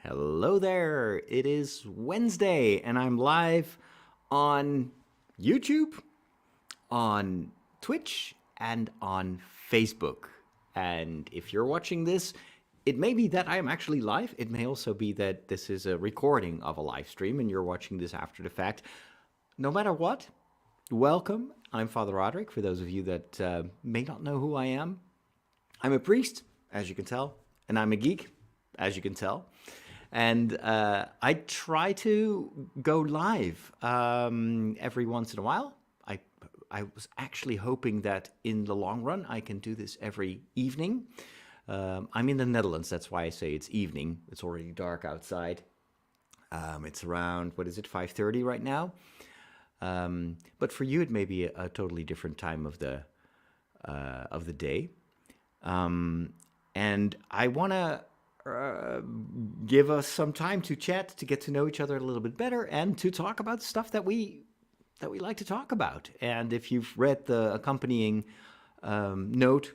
Hello there. It is Wednesday, and I'm live on YouTube, on Twitch, and on Facebook. And if you're watching this, it may be that I am actually live. It may also be that this is a recording of a live stream and you're watching this after the fact. No matter what, welcome. I'm Father Roderick, for those of you that may not know who I am. I'm a priest, as you can tell, and I'm a geek, as you can tell. And I try to go live every once in a while. I was actually hoping that in the long run I can do this every evening. I'm in the Netherlands, that's why I say it's evening. It's already dark outside. It's around, 5:30 right now? But for you, it may be a totally different time of the day. And I want to give us some time to chat, to get to know each other a little bit better, and to talk about stuff that we like to talk about. And if you've read the accompanying note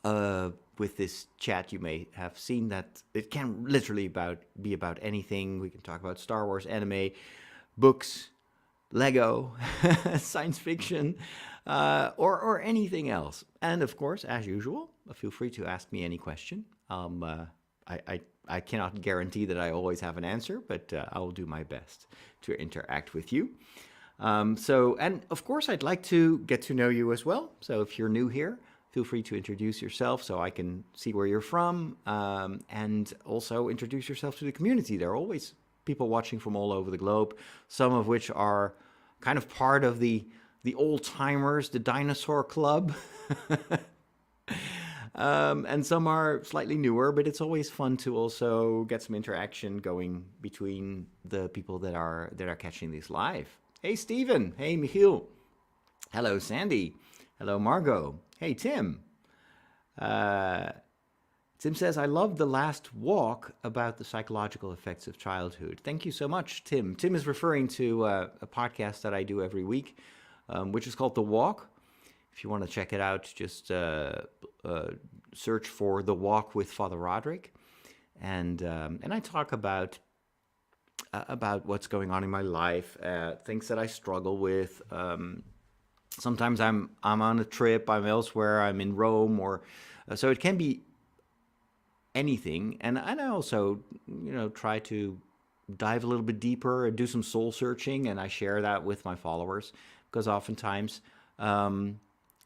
with this chat, you may have seen that it can literally be about anything. We can talk about Star Wars, anime, books, Lego, science fiction, or anything else. And of course, as usual, feel free to ask me any question. I cannot guarantee that I always have an answer, but I will do my best to interact with you. And of course, I'd like to get to know you as well. So if you're new here, feel free to introduce yourself so I can see where you're from, and also introduce yourself to the community. There are always people watching from all over the globe, some of which are kind of part of the old timers, the dinosaur club. And some are slightly newer, but it's always fun to also get some interaction going between the people that are catching these live. Hey, Stephen. Hey, Michiel. Hello, Sandy. Hello, Margot. Hey, Tim. Tim says, I love the last walk about the psychological effects of childhood. Thank you so much, Tim. Tim is referring to a podcast that I do every week, which is called The Walk. If you want to check it out, just search for The Walk with Father Roderick. And I talk about what's going on in my life, things that I struggle with. Sometimes I'm on a trip, I'm elsewhere, I'm in Rome, or so it can be anything. And I also, try to dive a little bit deeper and do some soul searching, and I share that with my followers, because oftentimes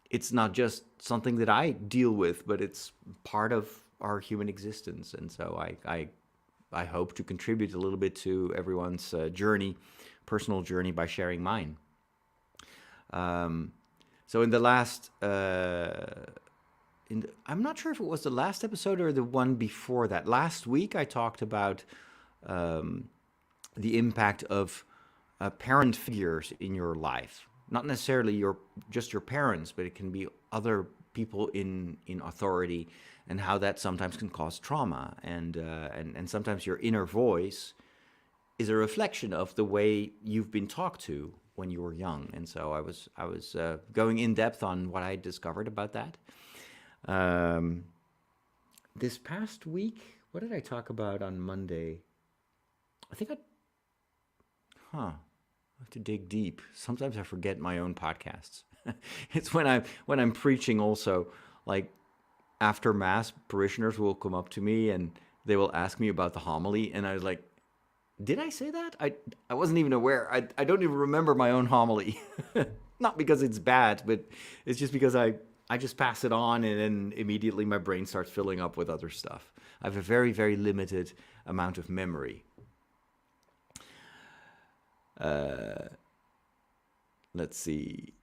it's not just something that I deal with, but it's part of our human existence. And so I hope to contribute a little bit to everyone's personal journey, by sharing mine. So in the last, I'm not sure if it was the last episode or the one before that. Last week I talked about the impact of parent figures in your life. Not necessarily just your parents, but it can be other people in authority, and how that sometimes can cause trauma. And sometimes your inner voice is a reflection of the way you've been talked to when you were young. And so I was going in depth on what I discovered about that. This past week, what did I talk about on Monday? I have to dig deep. Sometimes I forget my own podcasts. It's when I'm preaching also, like after Mass, parishioners will come up to me and they will ask me about the homily, and I was like, did I say that? I wasn't even aware. I don't even remember my own homily. Not because it's bad, but it's just because I just pass it on, and then immediately my brain starts filling up with other stuff. I have a very, very limited amount of memory. Let's see.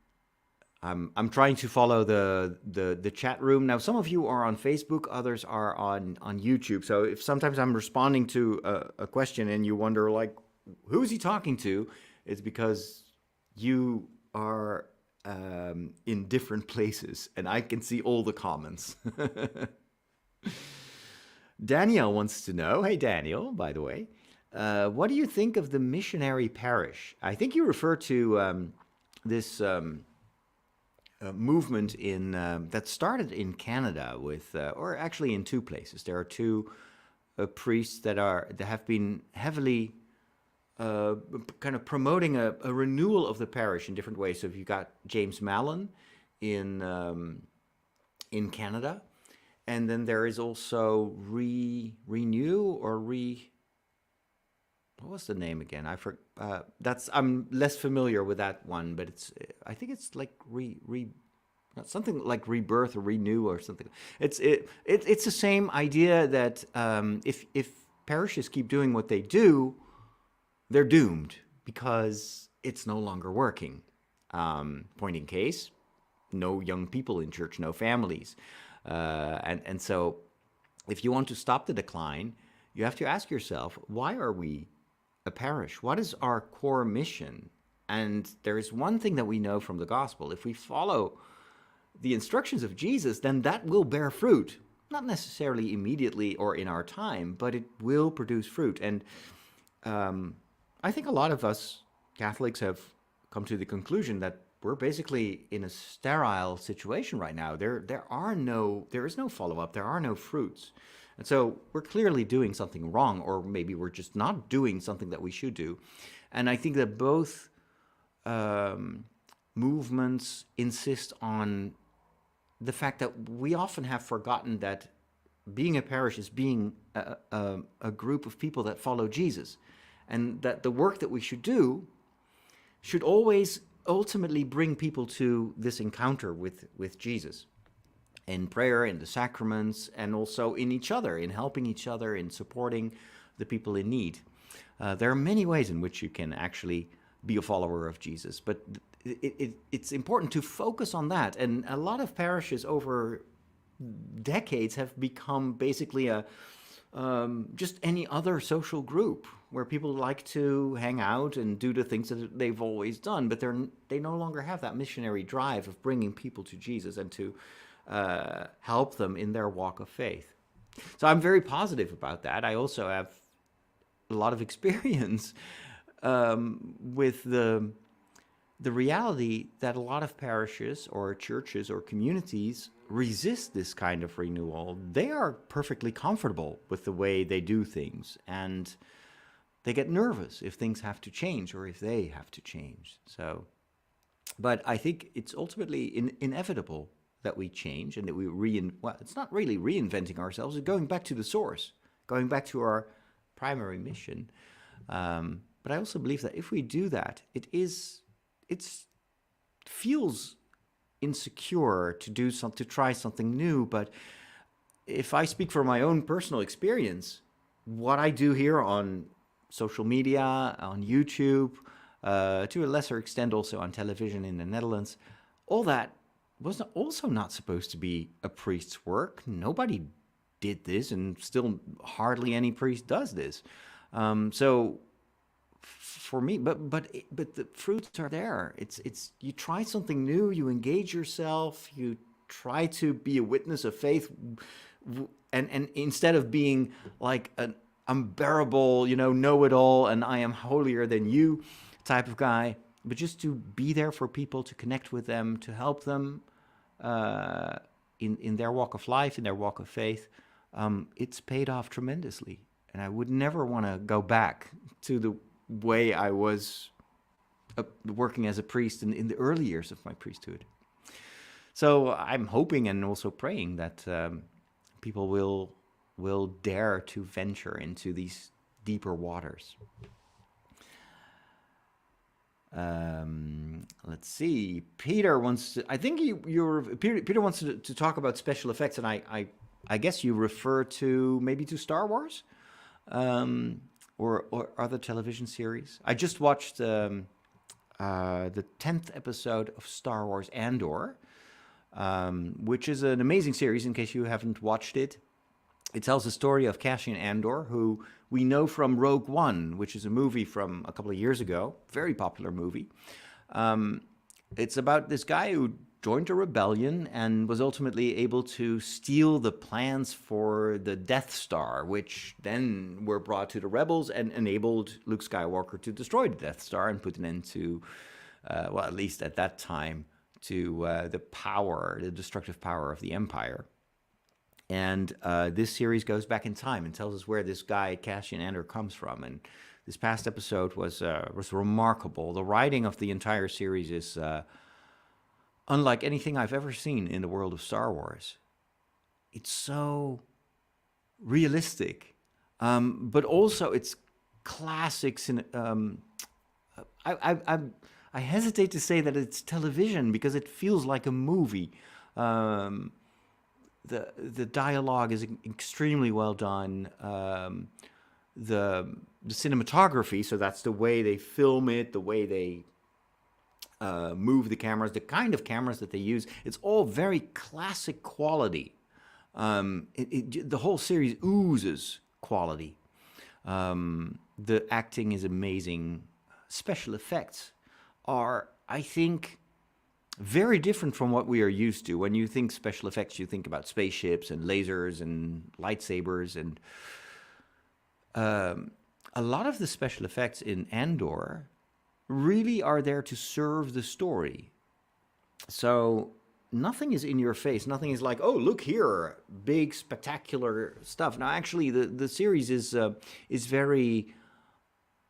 I'm trying to follow the chat room. Now, some of you are on Facebook, others are on YouTube. So if sometimes I'm responding to a question and you wonder, like, who is he talking to? It's because you are in different places and I can see all the comments. Daniel wants to know, hey Daniel, by the way, what do you think of the missionary parish? I think you refer to this movement that started in Canada with, or actually in two places. There are two priests that have been heavily uh, kind of promoting a renewal of the parish in different ways. So if you got James Mallon in Canada, and then there is also Renew or what was the name again? I'm less familiar with that one, but I think it's like something like Rebirth or Renew or something. It's the same idea that if parishes keep doing what they do, they're doomed because it's no longer working. Point in case, no young people in church, no families. And so if you want to stop the decline, you have to ask yourself, why are we a parish? What is our core mission? And there is one thing that we know from the gospel. If we follow the instructions of Jesus, then that will bear fruit. Not necessarily immediately or in our time, but it will produce fruit. And I think a lot of us Catholics have come to the conclusion that we're basically in a sterile situation right now. There is no follow-up. There are no fruits. And so we're clearly doing something wrong, or maybe we're just not doing something that we should do. And I think that both movements insist on the fact that we often have forgotten that being a parish is being a group of people that follow Jesus, and that the work that we should do should always ultimately bring people to this encounter with Jesus in prayer, in the sacraments, and also in each other, in helping each other, in supporting the people in need. There are many ways in which you can actually be a follower of Jesus, but it's important to focus on that. And a lot of parishes over decades have become basically just any other social group where people like to hang out and do the things that they've always done, but they no longer have that missionary drive of bringing people to Jesus and to help them in their walk of faith. So I'm very positive about that. I also have a lot of experience with the reality that a lot of parishes or churches or communities resist this kind of renewal. They are perfectly comfortable with the way they do things, and they get nervous if things have to change or if they have to change. So, but I think it's ultimately inevitable that we change and that we it's not really reinventing ourselves, it's going back to the source, going back to our primary mission. But I also believe that if we do that, it feels insecure to try something new. But if I speak from my own personal experience, what I do here on social media, on YouTube, to a lesser extent also on television in the Netherlands, all that was also not supposed to be a priest's work. Nobody did this, and still hardly any priest does this. So for me, but the fruits are there. It's you try something new, you engage yourself, you try to be a witness of faith, and instead of being like an unbearable, know-it-all, and I am holier than you type of guy, but just to be there for people, to connect with them, to help them in their walk of life, in their walk of faith, it's paid off tremendously. And I would never want to go back to the way I was working as a priest in the early years of my priesthood. So I'm hoping and also praying that people will dare to venture into these deeper waters. Let's see. Peter wants to. I think Peter wants to talk about special effects, and I guess you refer to maybe to Star Wars, or other television series. I just watched the 10th episode of Star Wars Andor, which is an amazing series. In case you haven't watched it, it tells the story of Cassian Andor, who we know from Rogue One, which is a movie from a couple of years ago, very popular movie. It's about this guy who joined a rebellion and was ultimately able to steal the plans for the Death Star, which then were brought to the rebels and enabled Luke Skywalker to destroy the Death Star and put an end to, at least at that time, to the destructive power of the Empire. And this series goes back in time and tells us where this guy Cassian Andor comes from. And this past episode was remarkable. The writing of the entire series is unlike anything I've ever seen in the world of Star Wars. It's so realistic, but also it's classics. I hesitate to say that it's television because it feels like a movie. Um, the dialogue is extremely well done. The cinematography, so that's the way they film it, the way they move the cameras, the kind of cameras that they use. It's all very classic quality. The whole series oozes quality. The acting is amazing. Special effects are, I think, very different from what we are used to. When you think special effects, you think about spaceships and lasers and lightsabers. And a lot of the special effects in Andor really are there to serve the story. So nothing is in your face. Nothing is like, oh, look here, big spectacular stuff. Now, actually, the series is very,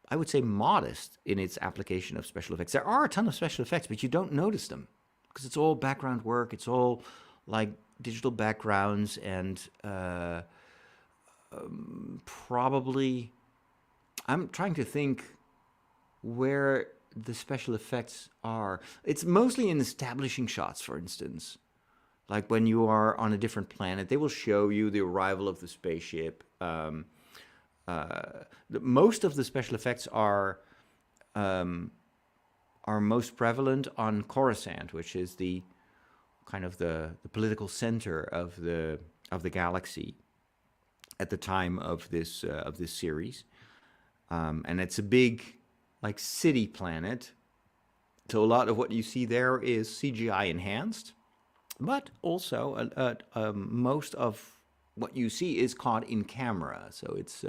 I would say, modest in its application of special effects. There are a ton of special effects, but you don't notice them because it's all background work. It's all like digital backgrounds and probably, I'm trying to think where the special effects are. It's mostly in establishing shots, for instance. Like when you are on a different planet, they will show you the arrival of the spaceship. Most of the special effects are most prevalent on Coruscant, which is the kind of the political center of the galaxy at the time of this series, and it's a big like city planet. So a lot of what you see there is CGI enhanced, but also most of what you see is caught in camera. So it's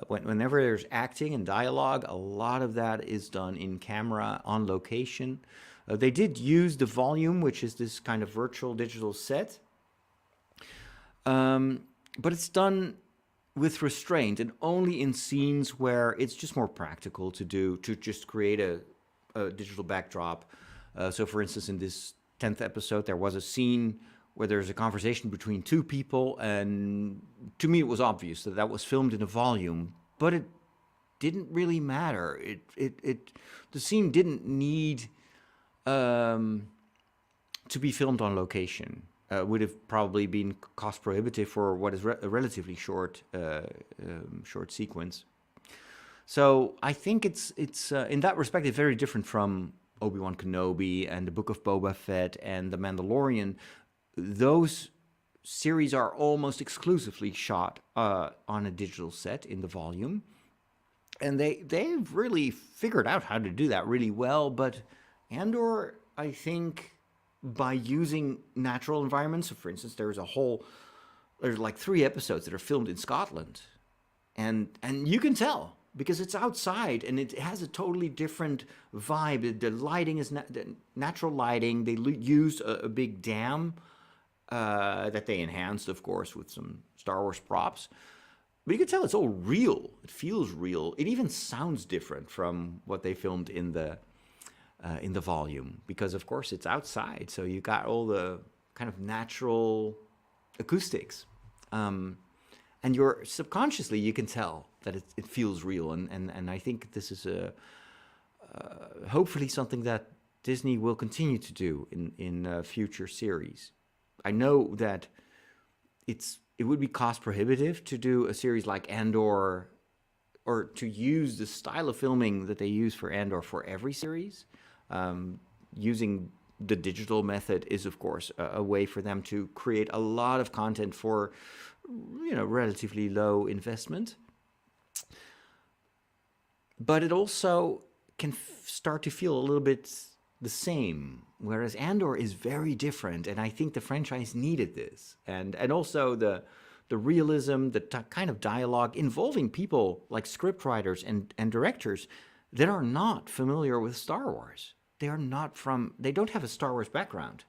whenever there's acting and dialogue, a lot of that is done in camera on location. They did use the volume, which is this kind of virtual digital set, but it's done with restraint and only in scenes where it's just more practical to just create a digital backdrop. So for instance, in this 10th episode, there was a scene where there's a conversation between two people, and to me it was obvious that that was filmed in a volume, but it didn't really matter. The scene didn't need to be filmed on location. Would have probably been cost prohibitive for what is a relatively short sequence. So I think it's in that respect it's very different from Obi-Wan Kenobi and the Book of Boba Fett and The Mandalorian. Those series are almost exclusively shot on a digital set in the volume, and they've really figured out how to do that really well. But Andor, I think, by using natural environments, so for instance, there's like 3 episodes that are filmed in Scotland, and you can tell because it's outside and it has a totally different vibe. The lighting is natural lighting. They used a big dam that they enhanced, of course, with some Star Wars props. But you can tell it's all real. It feels real. It even sounds different from what they filmed in the volume because, of course, it's outside. So you got all the kind of natural acoustics. And you're subconsciously, you can tell that it feels real. And I think this is hopefully something that Disney will continue to do in future series. I know that it would be cost prohibitive to do a series like Andor or to use the style of filming that they use for Andor for every series. Using the digital method is, of course, a way for them to create a lot of content for, relatively low investment. But it also can start to feel a little bit the same, whereas Andor is very different, and I think the franchise needed this, and also the realism, the kind of dialogue involving people like scriptwriters and directors that are not familiar with Star Wars. They don't have a Star Wars background,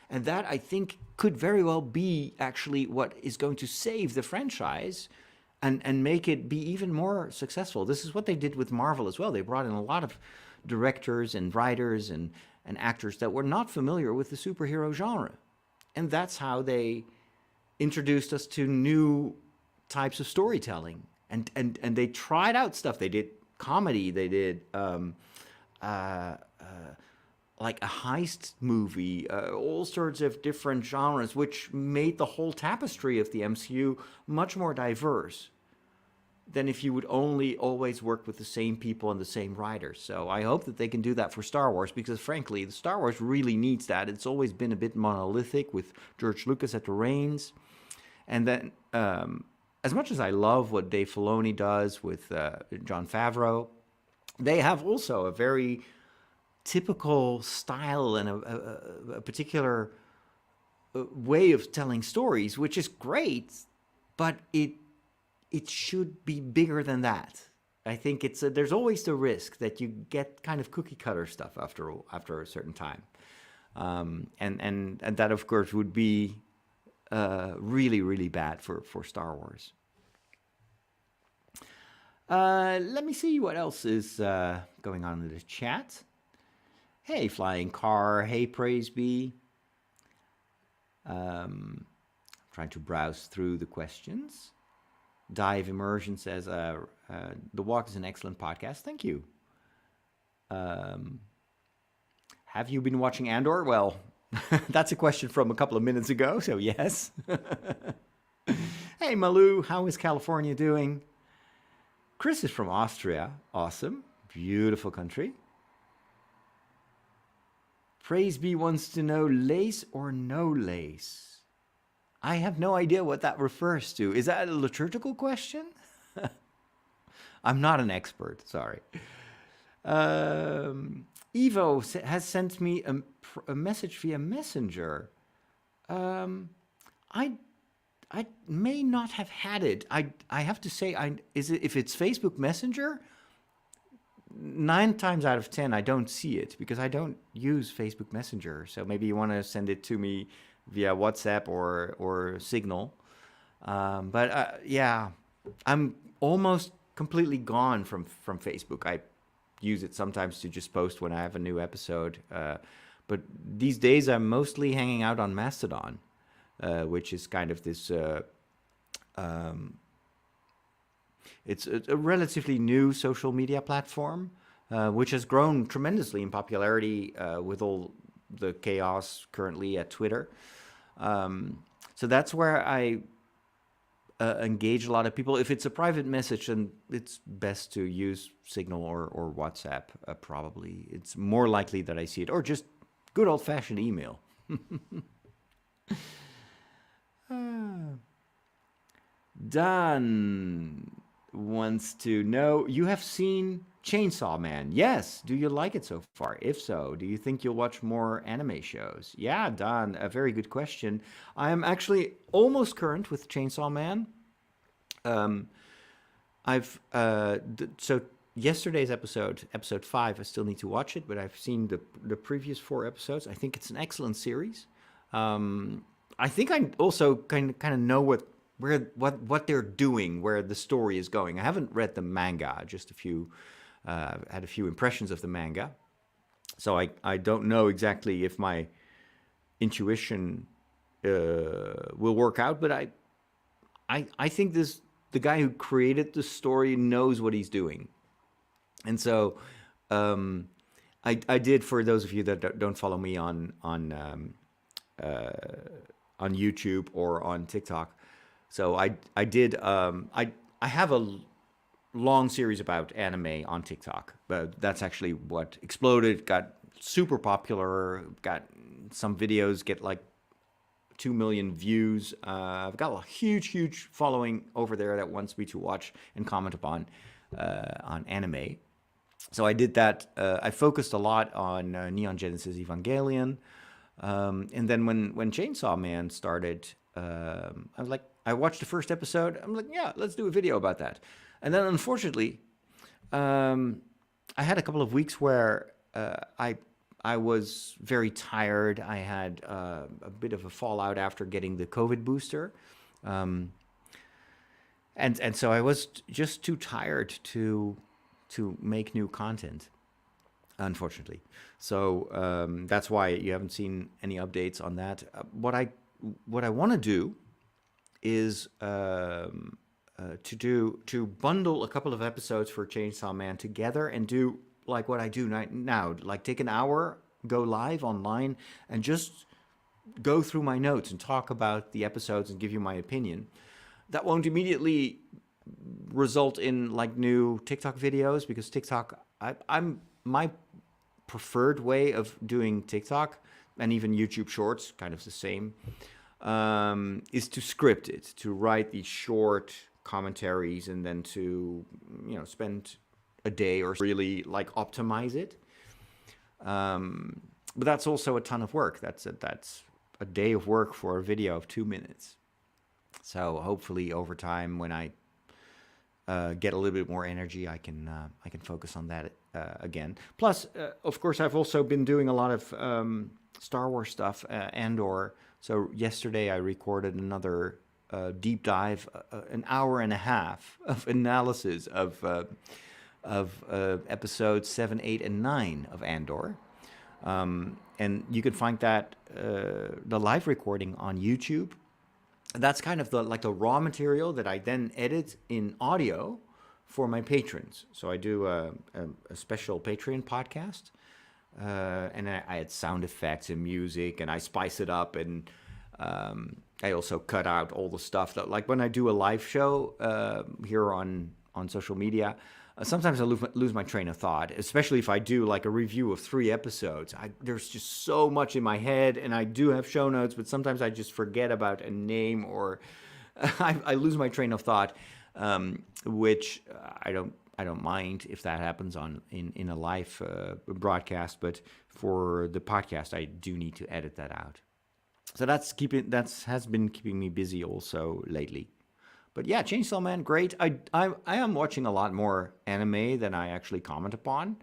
And that, I think, could very well be actually what is going to save the franchise and make it be even more successful. This is what they did with Marvel as well. They brought in a lot of directors and writers and actors that were not familiar with the superhero genre. And that's how they introduced us to new types of storytelling. And they tried out stuff. They did comedy. They did like a heist movie, all sorts of different genres, which made the whole tapestry of the MCU much more diverse than if you would only always work with the same people and the same writers. So I hope that they can do that for Star Wars, because frankly, the Star Wars really needs that. It's always been a bit monolithic with George Lucas at the reins. And then, as much as I love what Dave Filoni does with Jon Favreau, they have also a very typical style and a particular way of telling stories, which is great, but it should be bigger than that. I think there's always the risk that you get kind of cookie cutter stuff after a certain time, and that of course would be really, really bad for Star Wars. Let me see what else is going on in the chat. Hey, Flying Car. Hey, Praise Be. Trying to browse through the questions. Dive Immersion says, The Walk is an excellent podcast. Thank you. Have you been watching Andor? Well, that's a question from a couple of minutes ago, so yes. Hey, Malou, how is California doing? Chris is from Austria. Awesome. Beautiful country. Praise Be wants to know lace or no lace. I have no idea what that refers to. Is that a liturgical question? I'm not an expert, sorry. Evo has sent me a message via Messenger. I may not have had it. I have to say, if it's Facebook Messenger, 9 times out of 10 I don't see it because I don't use Facebook Messenger. So maybe you want to send it to me via WhatsApp or Signal. But yeah, I'm almost completely gone from Facebook. I use it sometimes to just post when I have a new episode. But these days I'm mostly hanging out on Mastodon, which is kind of this... it's a relatively new social media platform, which has grown tremendously in popularity with all the chaos currently at Twitter. So that's where I engage a lot of people. If it's a private message, then it's best to use Signal or WhatsApp, probably. It's more likely that I see it, or just good old-fashioned email. Dan wants to know, you have seen Chainsaw Man. Yes. Do you like it so far? If so, do you think you'll watch more anime shows? Yeah, Dan, a very good question. I am actually almost current with Chainsaw Man. So yesterday's episode 5, I still need to watch it, but I've seen the previous 4 episodes. I think it's an excellent series. I think I also kind of know what they're doing, where the story is going. I haven't read the manga, just had a few impressions of the manga. So I don't know exactly if my intuition will work out, but I think the guy who created the story knows what he's doing. And so I did, for those of you that don't follow me on YouTube or on TikTok, so I did I have a long series about anime on TikTok, but that's actually what exploded, got super popular, got some videos get like 2 million views. I've got a huge following over there that wants me to watch and comment upon on anime. So I did that. I focused a lot on Neon Genesis Evangelion, and then when Chainsaw Man started, I was like, I watched the first episode. I'm like, yeah, let's do a video about that. And then unfortunately, I had a couple of weeks where I I was very tired. I had a bit of a fallout after getting the COVID booster. Um, and so I was just too tired to make new content, unfortunately. So that's why you haven't seen any updates on that. What I want to do is to bundle a couple of episodes for Chainsaw Man together and do like what I do now, like take an hour, go live online, and just go through my notes and talk about the episodes and give you my opinion. That won't immediately result in like new TikTok videos because TikTok, I'm my preferred way of doing TikTok and even YouTube Shorts, kind of the same, is to script it, to write these short commentaries, and then to spend a day or really like optimize it. But that's also a ton of work. That's a day of work for a video of 2 minutes. So hopefully over time, when I get a little bit more energy, I can focus on that again. Plus, of course, I've also been doing a lot of Star Wars stuff, Andor. So yesterday I recorded another deep dive, an hour and a half of analysis of episodes 7, 8, and 9 of Andor. And you can find that the live recording on YouTube. That's kind of the raw material that I then edit in audio for my patrons. So I do a special Patreon podcast, and I add sound effects and music, and I spice it up, and I also cut out all the stuff that, like when I do a live show here on social media. Sometimes I lose my train of thought, especially if I do like a review of 3 episodes. There's just so much in my head, and I do have show notes, but sometimes I just forget about a name, or I lose my train of thought, which I don't mind if that happens in a live broadcast, but for the podcast, I do need to edit that out. So that has been keeping me busy also lately. But yeah, Chainsaw Man, great. I am watching a lot more anime than I actually comment upon.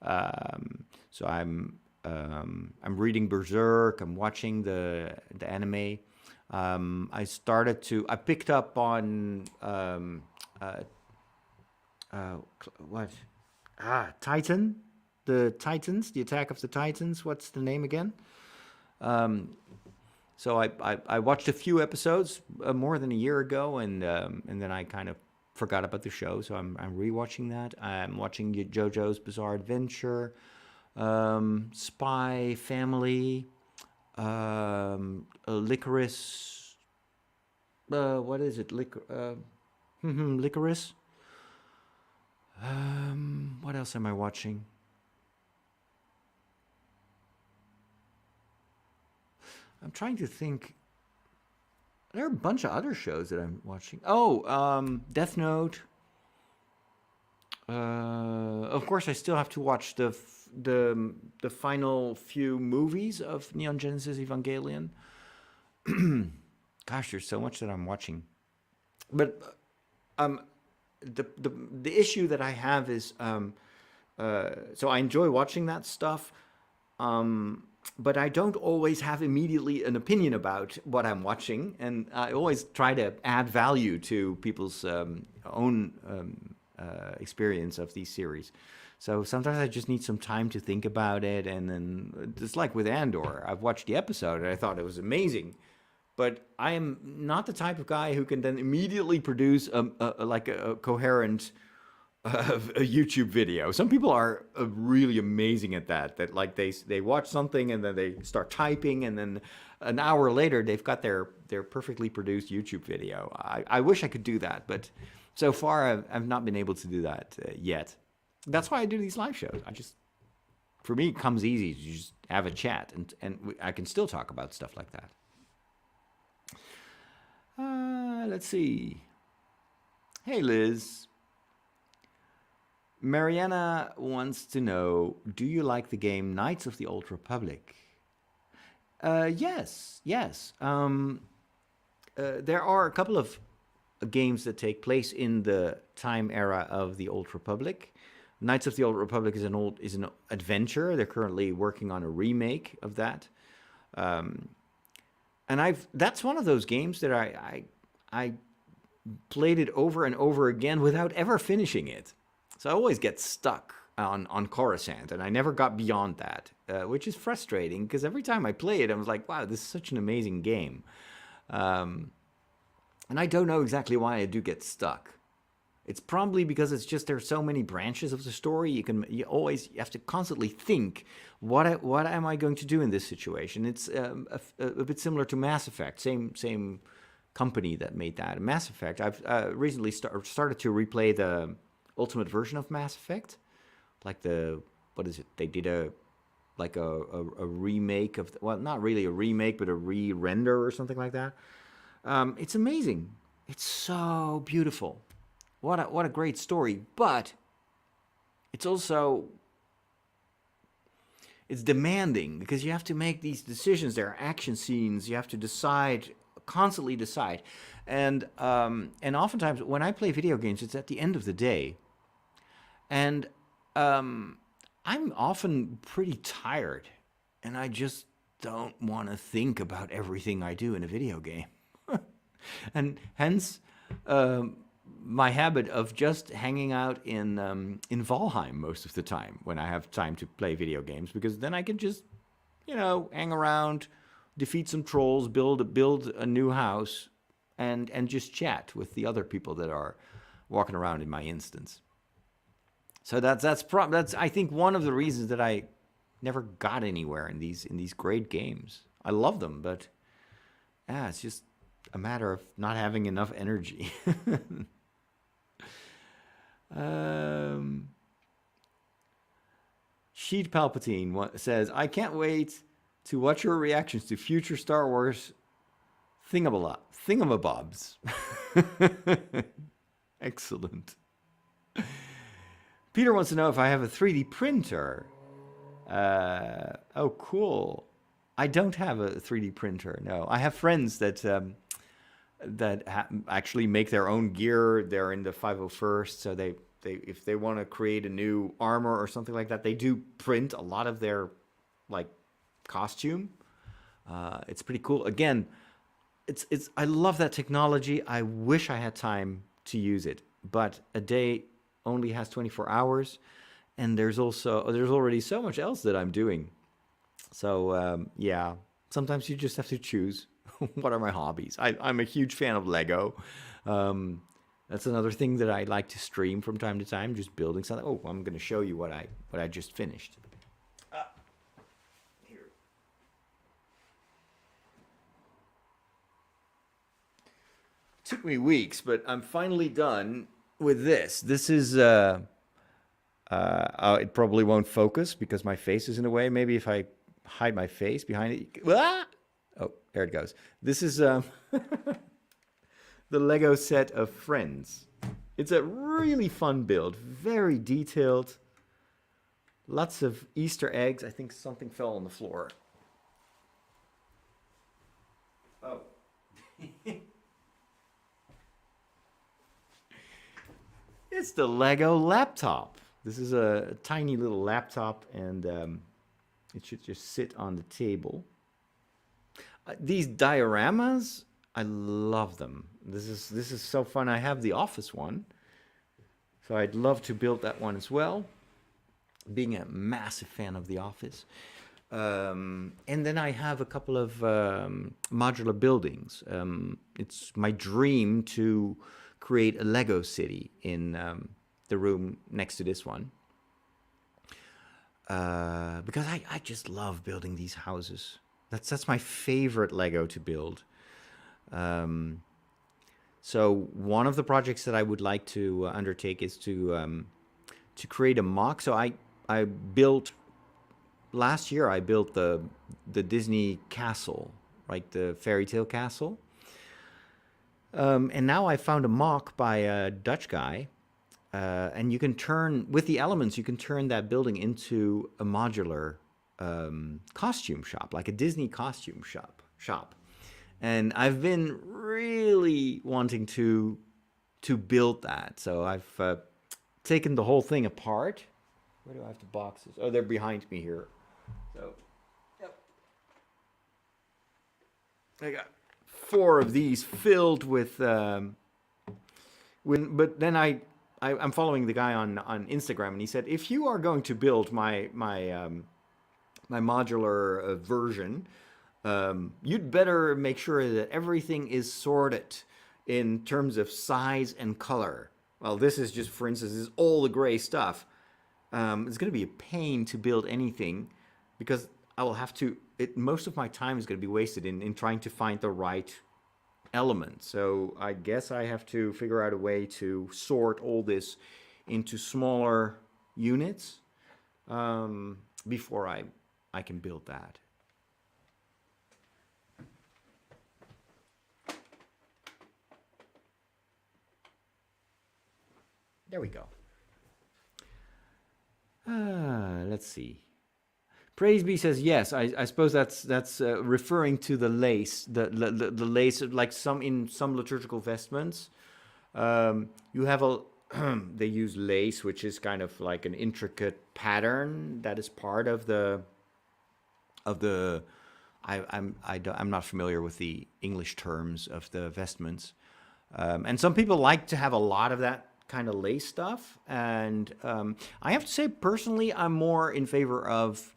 So I'm reading Berserk. I'm watching the anime. I picked up on what? Titan, the Titans, the Attack of the Titans. What's the name again? So I watched a few episodes more than a year ago, and then I kind of forgot about the show. So I'm rewatching that. I'm watching JoJo's Bizarre Adventure, Spy Family, Licorice. What is it? Licorice. What else am I watching? I'm trying to think. There are a bunch of other shows that I'm watching. Oh, Death Note. Of course, I still have to watch the final few movies of Neon Genesis Evangelion. Gosh, there's so much that I'm watching. But the issue that I have is so I enjoy watching that stuff. But I don't always have immediately an opinion about what I'm watching, and I always try to add value to people's own experience of these series. So sometimes I just need some time to think about it, and then just like with Andor, I've watched the episode and I thought it was amazing, but I am not the type of guy who can then immediately produce a coherent a YouTube video. Some people are really amazing at that. That like they watch something and then they start typing, and then an hour later they've got their perfectly produced YouTube video. I wish I could do that, but so far I've not been able to do that yet. That's why I do these live shows. For me, it comes easy to just have a chat, and I can still talk about stuff like that. Let's see. Hey, Liz. Mariana wants to know, do you like the game Knights of the Old Republic? Yes. There are a couple of games that take place in the time era of the Old Republic. Knights of the Old Republic is an adventure. They're currently working on a remake of that. Um, and that's one of those games that I played it over and over again without ever finishing it. So I always get stuck on Coruscant, and I never got beyond that, which is frustrating because every time I play it, I was like, wow, this is such an amazing game. Um, and I don't know exactly why I do get stuck. It's probably because it's just there's so many branches of the story. You have to constantly think, what am I going to do in this situation? It's a bit similar to Mass Effect, same company that made that. Mass Effect. I've recently started to replay the ultimate version of Mass Effect, like what is it? They did a remake of, well, not really a remake, but a re-render or something like that. It's amazing. It's so beautiful. What a great story, but it's also it's demanding because you have to make these decisions. There are action scenes. You have to decide, constantly decide, and oftentimes when I play video games, it's at the end of the day, and I'm often pretty tired, and I just don't want to think about everything I do in a video game, and hence. My habit of just hanging out in Valheim most of the time when I have time to play video games, because then I can just, hang around, defeat some trolls, build a new house, and just chat with the other people that are walking around in my instance. So that's I think one of the reasons that I never got anywhere in these great games. I love them, but yeah, it's just a matter of not having enough energy. Sheet Palpatine says, I can't wait to watch your reactions to future Star Wars thingamabobs. Excellent. Peter wants to know if I have a 3D printer. Oh, cool. I don't have a 3D printer, no. I have friends that actually make their own gear. They're in the 501st, so they if they want to create a new armor or something like that, they do print a lot of their costume. It's pretty cool. Again, it's I love that technology. I wish I had time to use it, but a day only has 24 hours, and there's already so much else that I'm doing. So yeah, sometimes you just have to choose. What are my hobbies? I'm a huge fan of Lego. That's another thing that I like to stream from time to time, just building something. Oh, I'm going to show you what I just finished. Here. Took me weeks, but I'm finally done with this. This is it probably won't focus because my face is in the way. Maybe if I hide my face behind it. Ah! Oh, there it goes. This is the Lego set of Friends. It's a really fun build, very detailed, lots of Easter eggs. I think something fell on the floor. Oh. It's the Lego laptop. This is a tiny little laptop, and it should just sit on the table. These dioramas, I love them. This is so fun. I have the Office one, so I'd love to build that one as well. Being a massive fan of the Office, and then I have a couple of modular buildings. It's my dream to create a Lego city in the room next to this one, because I just love building these houses. That's my favorite Lego to build. So one of the projects that I would like to undertake is to create a mock. So I built last year. I built the Disney castle, right? The fairy tale castle. And now I found a mock by a Dutch guy, and you can with the elements, you can turn that building into a modular costume shop, like a Disney costume shop. And I've been really wanting to build that. So I've taken the whole thing apart. Where do I have the boxes? Oh, they're behind me here. So, yep. I got 4 of these filled with. But then I'm following the guy on Instagram, and he said, if you are going to build my modular version, you'd better make sure that everything is sorted in terms of size and color. Well, this is just, for instance, this is all the gray stuff. It's going to be a pain to build anything because I will have to. Most of my time is going to be wasted in trying to find the right element. So I guess I have to figure out a way to sort all this into smaller units before I can build that. There we go. Let's see. Praiseby says yes. I suppose that's referring to the lace, the lace, like in some liturgical vestments. You have they use lace, which is kind of like an intricate pattern that is part of the. I'm not familiar with the English terms of the vestments, and some people like to have a lot of that kind of lace stuff. And I have to say, personally, I'm more in favor of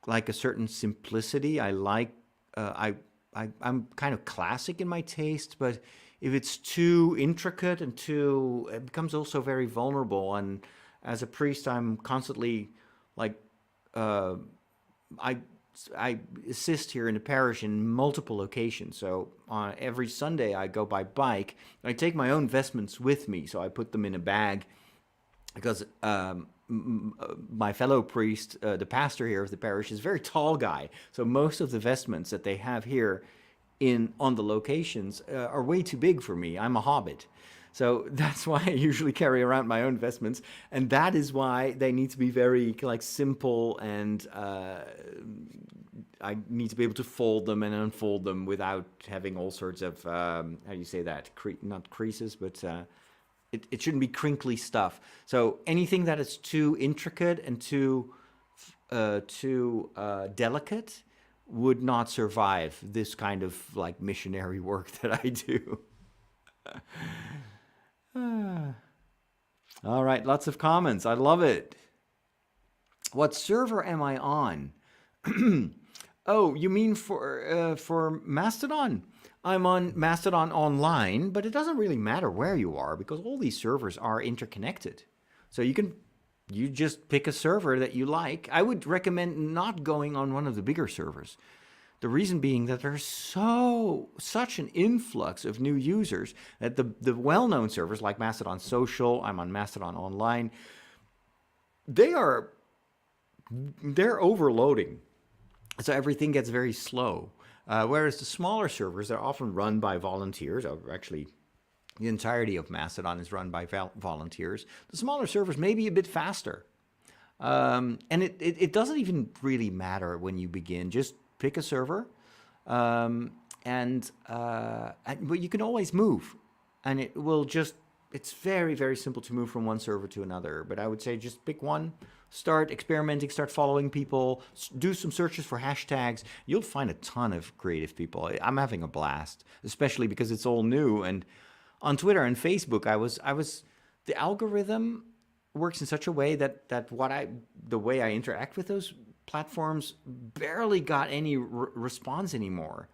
like a certain simplicity. I like I'm kind of classic in my taste, but if it's too intricate and it becomes also very vulnerable. And as a priest, I'm constantly like I assist here in the parish in multiple locations. So every Sunday I go by bike. I take my own vestments with me, so I put them in a bag because my fellow priest, the pastor here of the parish, is a very tall guy. So most of the vestments that they have here on the locations are way too big for me. I'm a hobbit. So that's why I usually carry around my own vestments, and that is why they need to be very like simple, and I need to be able to fold them and unfold them without having all sorts of how do you say that? Not creases, but it shouldn't be crinkly stuff. So anything that is too intricate and too delicate would not survive this kind of like missionary work that I do. All right, lots of comments. I love it. What server am I on? Oh, you mean for Mastodon? I'm on Mastodon Online, but it doesn't really matter where you are because all these servers are interconnected. So you just pick a server that you like. I would recommend not going on one of the bigger servers. The reason being that there's such an influx of new users that the well-known servers like Mastodon Social, I'm on Mastodon Online, they're overloading. So everything gets very slow. Whereas the smaller servers are often run by volunteers. Actually, the entirety of Mastodon is run by volunteers. The smaller servers may be a bit faster. And it doesn't even really matter when you begin. Just pick a server, but you can always move, and it's very, very simple to move from one server to another. But I would say just pick one, start experimenting, start following people, do some searches for hashtags. You'll find a ton of creative people. I'm having a blast, especially because it's all new. And on Twitter and Facebook, the algorithm works in such a way that the way I interact with those platforms barely got any response anymore.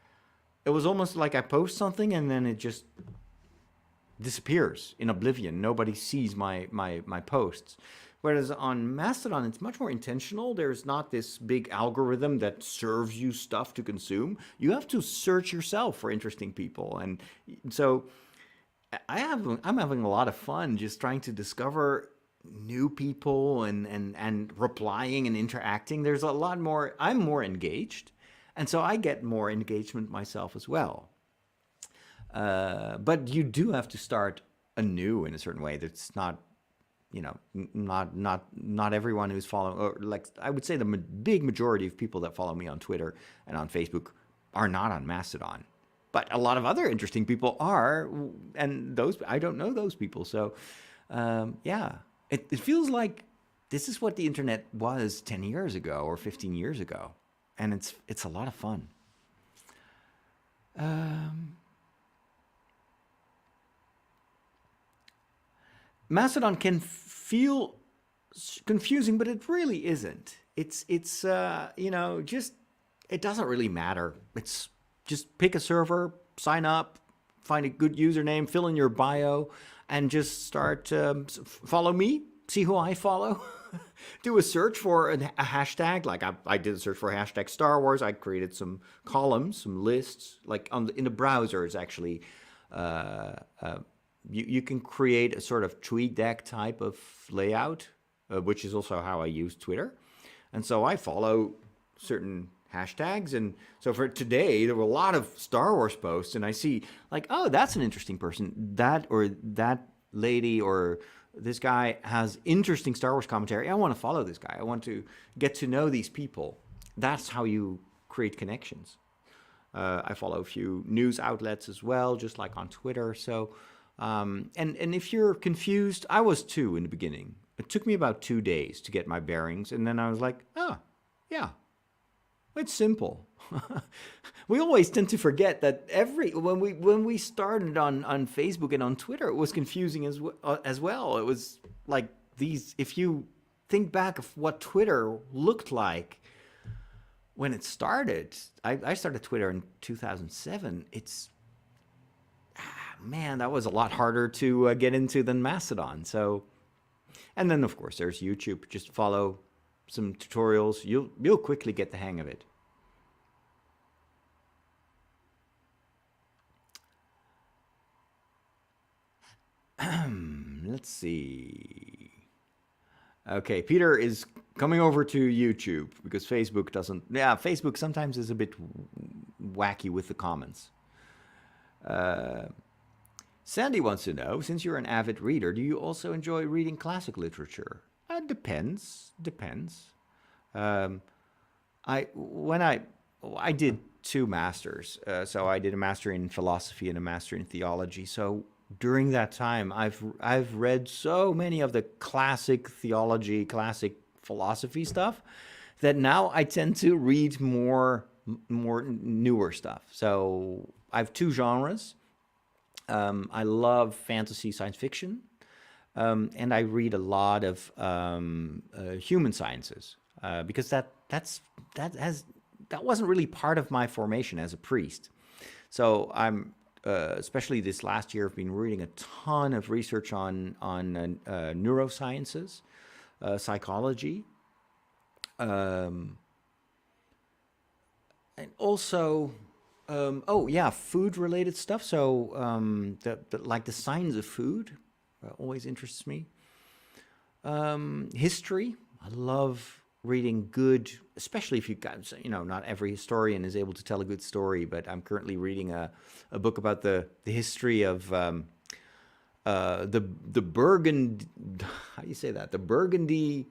It was almost like I post something and then it just disappears in oblivion. Nobody sees my posts. Whereas on Mastodon, it's much more intentional. There's not this big algorithm that serves you stuff to consume. You have to search yourself for interesting people. And so I'm having a lot of fun just trying to discover new people and replying and interacting. There's a lot more. I'm more engaged, and so I get more engagement myself as well. But you do have to start anew in a certain way. That's not, not everyone who's following, or like I would say the big majority of people that follow me on Twitter and on Facebook are not on Mastodon. But a lot of other interesting people are, and those I don't know those people. So, yeah. it feels like this is what the internet was 10 years ago or 15 years ago, and it's a lot of fun. Um, Mastodon can feel confusing, but it really isn't. It's just it doesn't really matter. It's just pick a server, sign up, find a good username, fill in your bio, and just start follow me. See who I follow. Do a search for a hashtag. Like I did a search for hashtag Star Wars. I created some columns, some lists. Like in the browser, it's actually uh, uh, you can create a sort of tweet deck type of layout, which is also how I use Twitter. And so I follow certain hashtags. And so for today, there were a lot of Star Wars posts, and I see like, oh, that's an interesting person. That or that lady or this guy has interesting Star Wars commentary. I want to follow this guy. I want to get to know these people. That's how you create connections. I follow a few news outlets as well, just like on Twitter. So, and if you're confused, I was too in the beginning. It took me about 2 days to get my bearings, and then I was like, oh, yeah, it's simple. We always tend to forget that when we started on Facebook and on Twitter, it was confusing as well. It was like these. If you think back of what Twitter looked like when it started, I started Twitter in 2007. Man, that was a lot harder to get into than Mastodon. So, and then of course there's YouTube. Just follow some tutorials. You'll quickly get the hang of it. Let's see. Okay, Peter is coming over to YouTube because Facebook doesn't. Yeah, Facebook sometimes is a bit wacky with the comments. Sandy wants to know, since you're an avid reader, do you also enjoy reading classic literature? Depends. Depends. I did 2 masters. So I did a master in philosophy and a master in theology. So during that time, I've read so many of the classic theology, classic philosophy stuff that now I tend to read more newer stuff. So I have 2 genres. I love fantasy, science fiction, and I read a lot of human sciences because that wasn't really part of my formation as a priest. So I'm especially this last year, I've been reading a ton of research on neurosciences, psychology, and also food related stuff. So like the science of food always interests me. History, I love reading good, especially if you got, not every historian is able to tell a good story, but I'm currently reading a book about the history of the Burgundy, how do you say that? The Burgundy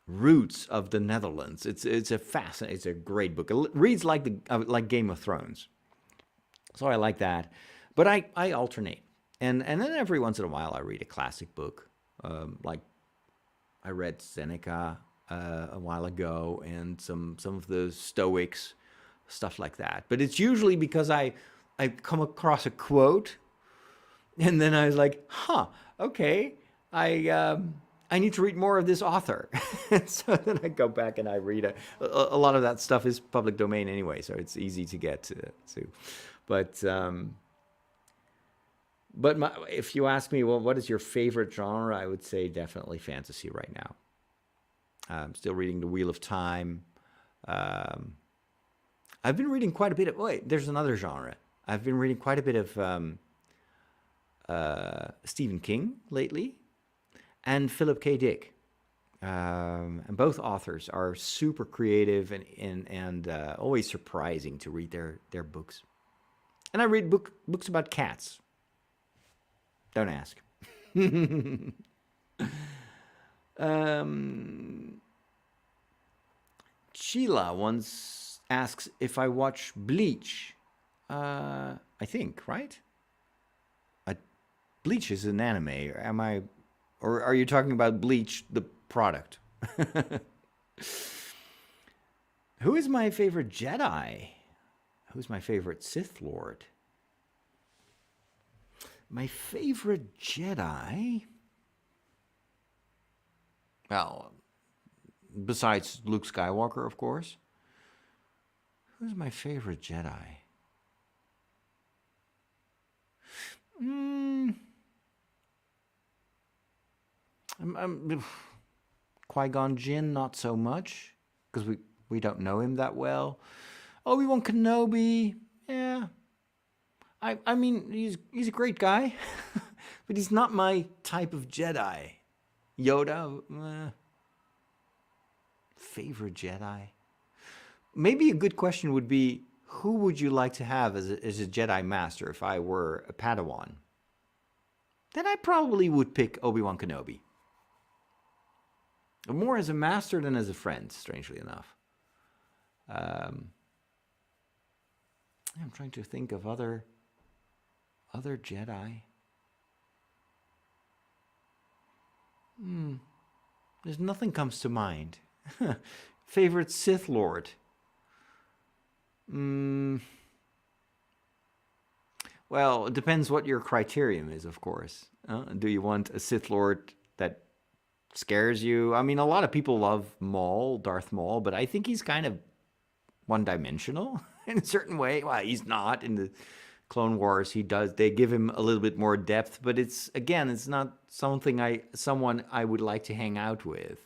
roots of the Netherlands. It's a great book. It reads like Game of Thrones. So I like that. But I alternate. And then every once in a while I read a classic book. Like I read Seneca a while ago and some of the Stoics, stuff like that. But it's usually because I come across a quote and then I was like, okay, I need to read more of this author. So then I go back and I read a lot of that stuff is public domain anyway, so it's easy to get to. But if you ask me, well, what is your favorite genre? I would say definitely fantasy right now. I'm still reading The Wheel of Time. I've been reading quite a bit of. Wait, there's another genre. I've been reading quite a bit of Stephen King lately, and Philip K. Dick. And both authors are super creative and always surprising to read their books. And I read books about cats. Don't ask. Sheila once asks if I watch Bleach. I think, right? Bleach is an anime. Am I Or are you talking about Bleach, the product? Who is my favorite Jedi? Who's my favorite Sith Lord? My favorite Jedi? Well, besides Luke Skywalker, of course. Who's my favorite Jedi? Qui-Gon Jinn, not so much, because we don't know him that well. Obi-Wan Kenobi, yeah. I mean, he's a great guy, but he's not my type of Jedi. Yoda, favorite Jedi? Maybe a good question would be, who would you like to have as a Jedi Master if I were a Padawan? Then I probably would pick Obi-Wan Kenobi. More as a master than as a friend, strangely enough. I'm trying to think of other Jedi. There's nothing comes to mind. Favorite Sith Lord? Well, it depends what your criterion is, of course. Do you want a Sith Lord that scares you? I mean, a lot of people love Darth Maul, but I think he's kind of one-dimensional in a certain way. Well, he's not in the Clone Wars. They give him a little bit more depth, but it's not someone I would like to hang out with.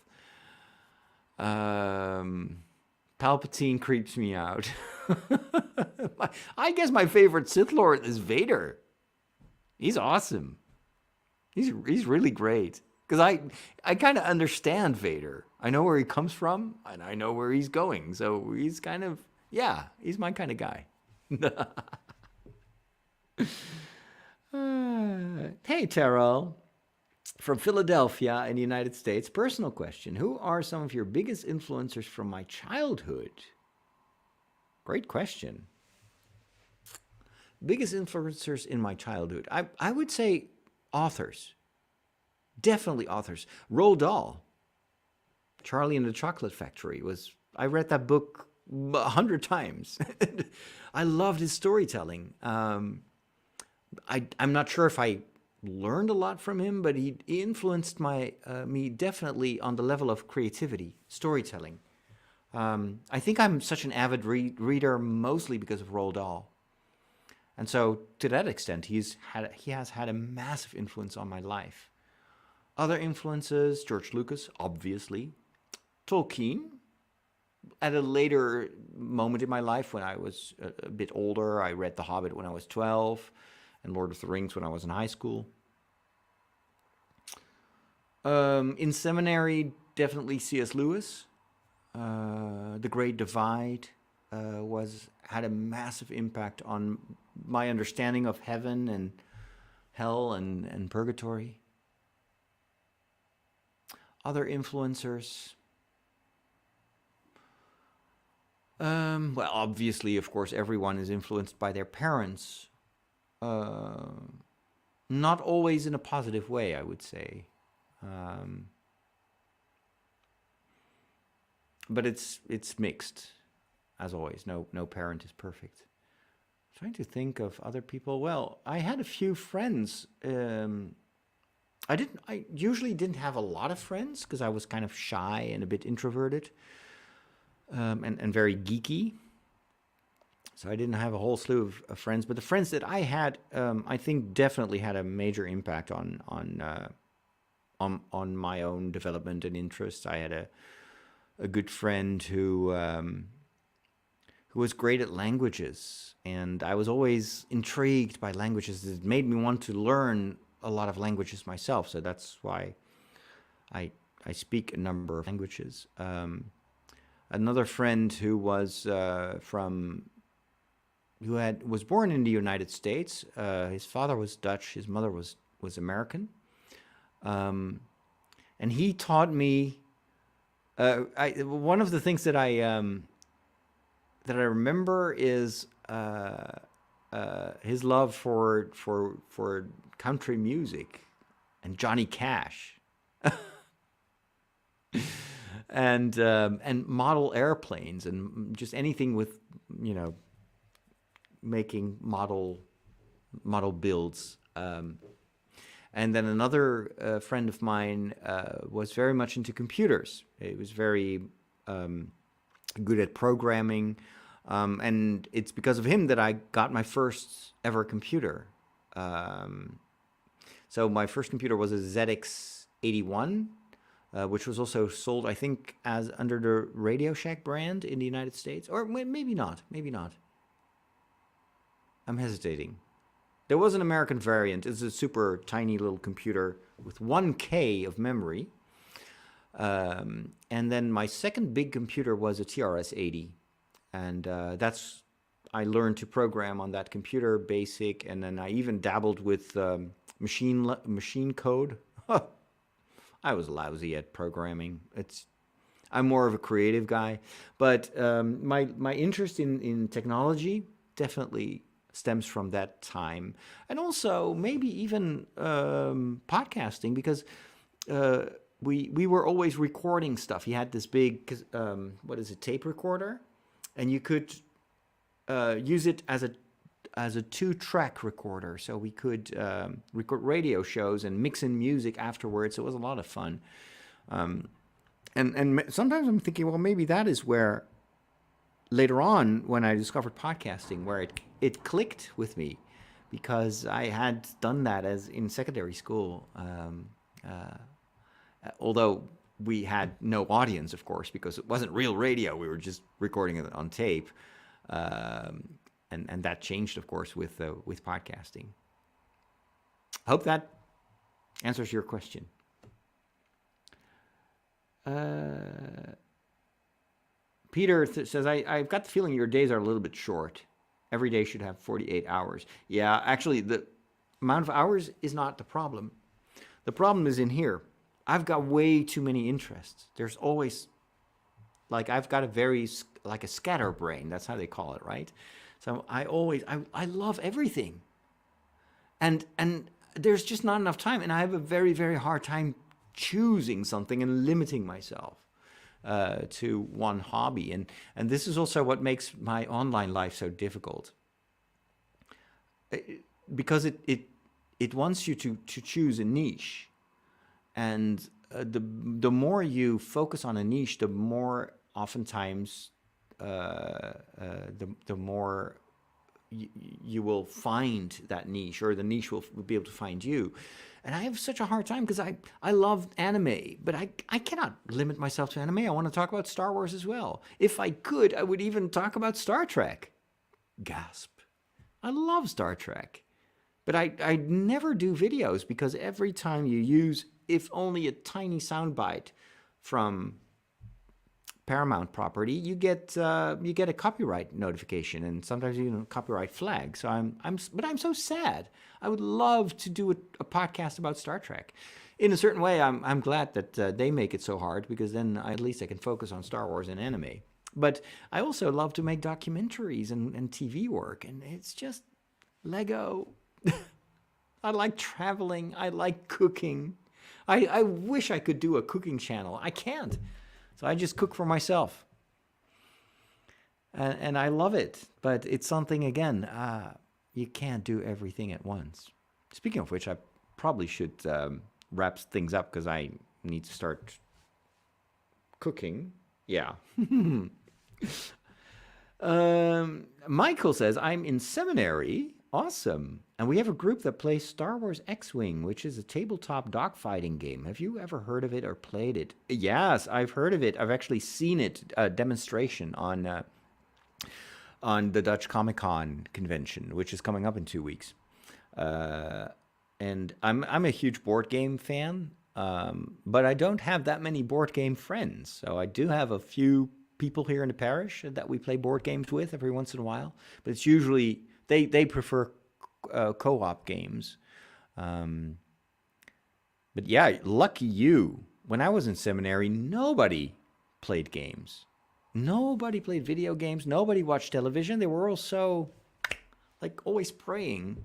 Palpatine creeps me out. I guess my favorite Sith Lord is Vader. He's awesome. He's really great. Because I kind of understand Vader. I know where he comes from, and I know where he's going. So he's kind of, he's my kind of guy. Hey, Terrell. From Philadelphia in the United States, personal question. Who are some of your biggest influencers from my childhood? Great question. Biggest influencers in my childhood. I would say authors. Definitely authors. Roald Dahl. Charlie and the Chocolate Factory I read that book 100 times. I loved his storytelling. I'm not sure if I learned a lot from him, but he influenced me definitely on the level of creativity, storytelling. I think I'm such an avid reader mostly because of Roald Dahl. And so to that extent, he has had a massive influence on my life. Other influences, George Lucas, obviously. Tolkien, at a later moment in my life when I was a bit older. I read The Hobbit when I was 12 and Lord of the Rings when I was in high school. In seminary, definitely C.S. Lewis. The Great Divide had a massive impact on my understanding of heaven and hell and purgatory. Other influencers. Well, obviously, of course, everyone is influenced by their parents. Not always in a positive way, I would say. But it's mixed, as always. No parent is perfect. Trying to think of other people. Well, I had a few friends. I usually didn't have a lot of friends because I was kind of shy and a bit introverted, and very geeky. So I didn't have a whole slew of friends. But the friends that I had, I think, definitely had a major impact on my own development and interests. I had a good friend who was great at languages, and I was always intrigued by languages. It made me want to learn a lot of languages myself, so that's why I speak a number of languages. Another friend who was was born in the United States. His father was Dutch, his mother was American, and he taught me. One of the things that I remember is his love for country music and Johnny Cash. and model airplanes and just anything with, you know, making model builds. And then another friend of mine was very much into computers. He was very good at programming, and it's because of him that I got my first ever computer. So my first computer was a ZX81, which was also sold, I think, as under the Radio Shack brand in the United States, or maybe not. Maybe not. I'm hesitating. There was an American variant. It's a super tiny little computer with 1K of memory. And then my second big computer was a TRS-80. And I learned to program on that computer, basic, and then I even dabbled with machine code. I was lousy at programming. I'm more of a creative guy. But my interest in technology definitely stems from that time, and also maybe even podcasting, because we were always recording stuff. He had this big tape recorder, and you could use it as a 2-track recorder, so we could record radio shows and mix in music afterwards. It was a lot of fun, and sometimes I'm thinking, well, maybe that is where later on, when I discovered podcasting, where it clicked with me, because I had done that as in secondary school. Although we had no audience, of course, because it wasn't real radio. We were just recording it on tape, and that changed, of course, with podcasting. Hope that answers your question. Peter says, I've got the feeling your days are a little bit short. Every day should have 48 hours. Yeah, actually, the amount of hours is not the problem. The problem is in here. I've got way too many interests. There's always, I've got a scatterbrain. That's how they call it, right? So I love everything. And there's just not enough time. And I have a very, very hard time choosing something and limiting myself to one hobby. And this is also what makes my online life so difficult. Because it wants you to choose a niche. And the more you focus on a niche, the more oftentimes the more you will find that niche, or the niche will be able to find you. And I have such a hard time because I love anime, but I cannot limit myself to anime. I want to talk about Star Wars as well. If I could, I would even talk about Star Trek. Gasp. I love Star Trek. But I never do videos, because every time you use, if only a tiny soundbite from Paramount property, you get a copyright notification, and sometimes even a copyright flag. So I'm so sad. I would love to do a podcast about Star Trek. In a certain way, I'm glad that they make it so hard, because then at least I can focus on Star Wars and anime. But I also love to make documentaries and TV work, and it's just Lego. I like traveling. I like cooking. I wish I could do a cooking channel. I can't. So I just cook for myself. And I love it. But it's something, again, you can't do everything at once. Speaking of which, I probably should wrap things up, because I need to start cooking. Yeah. Michael says, I'm in seminary. Awesome. And we have a group that plays Star Wars X-Wing, which is a tabletop dogfighting game. Have you ever heard of it or played it? Yes, I've heard of it. I've actually seen it, a demonstration on the Dutch Comic-Con convention, which is coming up in 2 weeks. And I'm a huge board game fan, but I don't have that many board game friends. So I do have a few people here in the parish that we play board games with every once in a while. But it's usually, they prefer co-op games. But yeah, lucky you. When I was in seminary, nobody played games. Nobody played video games. Nobody watched television. They were all so, always praying.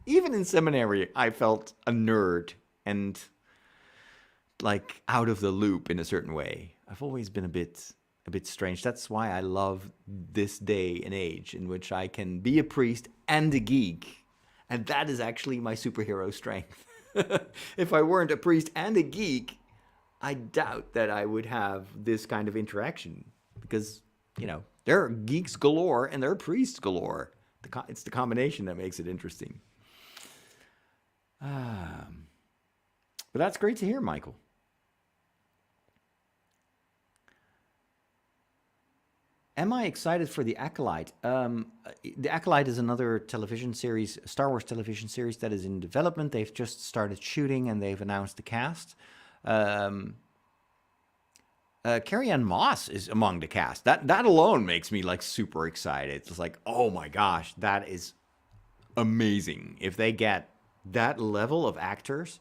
Even in seminary, I felt a nerd. And like out of the loop in a certain way. I've always been a bit strange. That's why I love this day and age in which I can be a priest and a geek. And that is actually my superhero strength. If I weren't a priest and a geek, I doubt that I would have this kind of interaction because, there are geeks galore and there are priests galore. It's the combination that makes it interesting. But that's great to hear, Michael. Am I excited for The Acolyte? The Acolyte is another television series, Star Wars television series that is in development. They've just started shooting and they've announced the cast. Carrie-Anne Moss is among the cast. That alone makes me like super excited. It's like, oh my gosh, that is amazing. If they get that level of actors,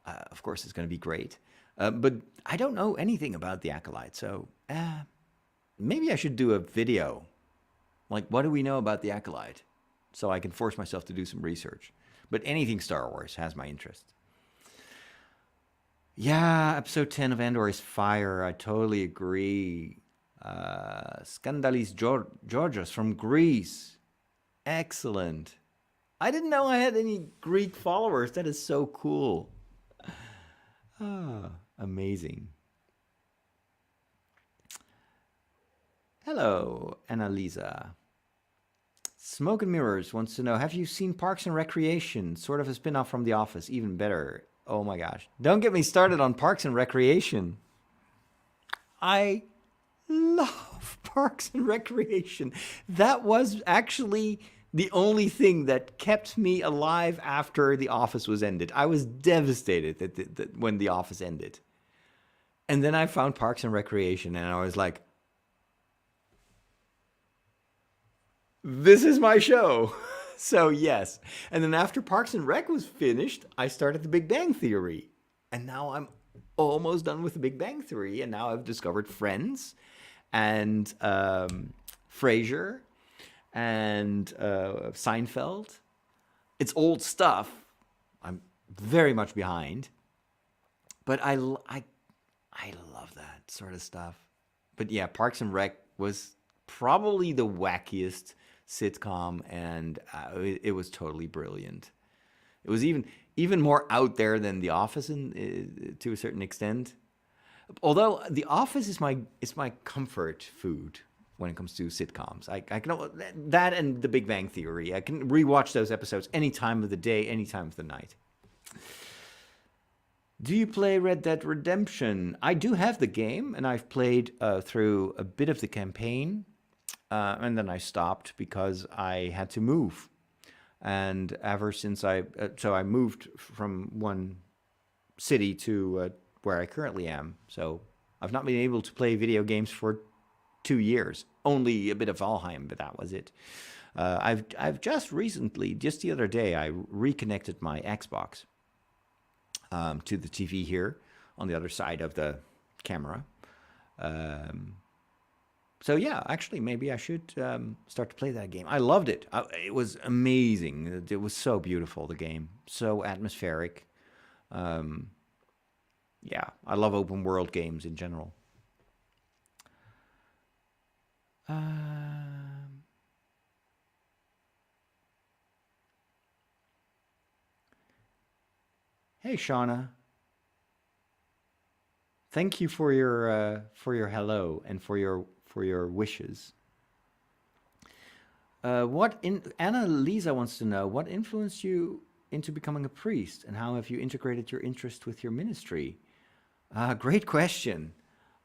of course it's going to be great. But I don't know anything about The Acolyte, so maybe I should do a video. Like, what do we know about The Acolyte? So I can force myself to do some research. But anything Star Wars has my interest. Yeah, episode 10 of Andor is fire. I totally agree. Skandalis Georgios from Greece. Excellent. I didn't know I had any Greek followers. That is so cool. Amazing. Hello, Annalisa. Smoke and Mirrors wants to know, have you seen Parks and Recreation? Sort of a spin-off from The Office, even better. Oh my gosh. Don't get me started on Parks and Recreation. I love Parks and Recreation. That was actually the only thing that kept me alive after The Office was ended. I was devastated that when The Office ended. And then I found Parks and Recreation and I was like, this is my show. So yes. And then after Parks and Rec was finished, I started The Big Bang Theory. And now I'm almost done with The Big Bang Theory. And now I've discovered Friends and Frasier and Seinfeld. It's old stuff. I'm very much behind. But I love that sort of stuff. But yeah, Parks and Rec was probably the wackiest sitcom, and it was totally brilliant. It was even more out there than The Office to a certain extent. Although The Office is my comfort food when it comes to sitcoms. I can that and The Big Bang Theory. I can rewatch those episodes any time of the day, any time of the night. Do you play Red Dead Redemption? I do have the game, and I've played through a bit of the campaign. And then I stopped because I had to move. And ever since I moved from one city to where I currently am. So I've not been able to play video games for 2 years. Only a bit of Valheim, but that was it. I've just recently, just the other day, I reconnected my Xbox to the TV here on the other side of the camera. So yeah, actually, maybe I should start to play that game. I loved it. It was amazing. It was so beautiful, the game. So atmospheric. Yeah, I love open world games in general. Hey, Shauna. Thank you for your hello and for your wishes. Anna Lisa wants to know, what influenced you into becoming a priest, and how have you integrated your interest with your ministry? Great question.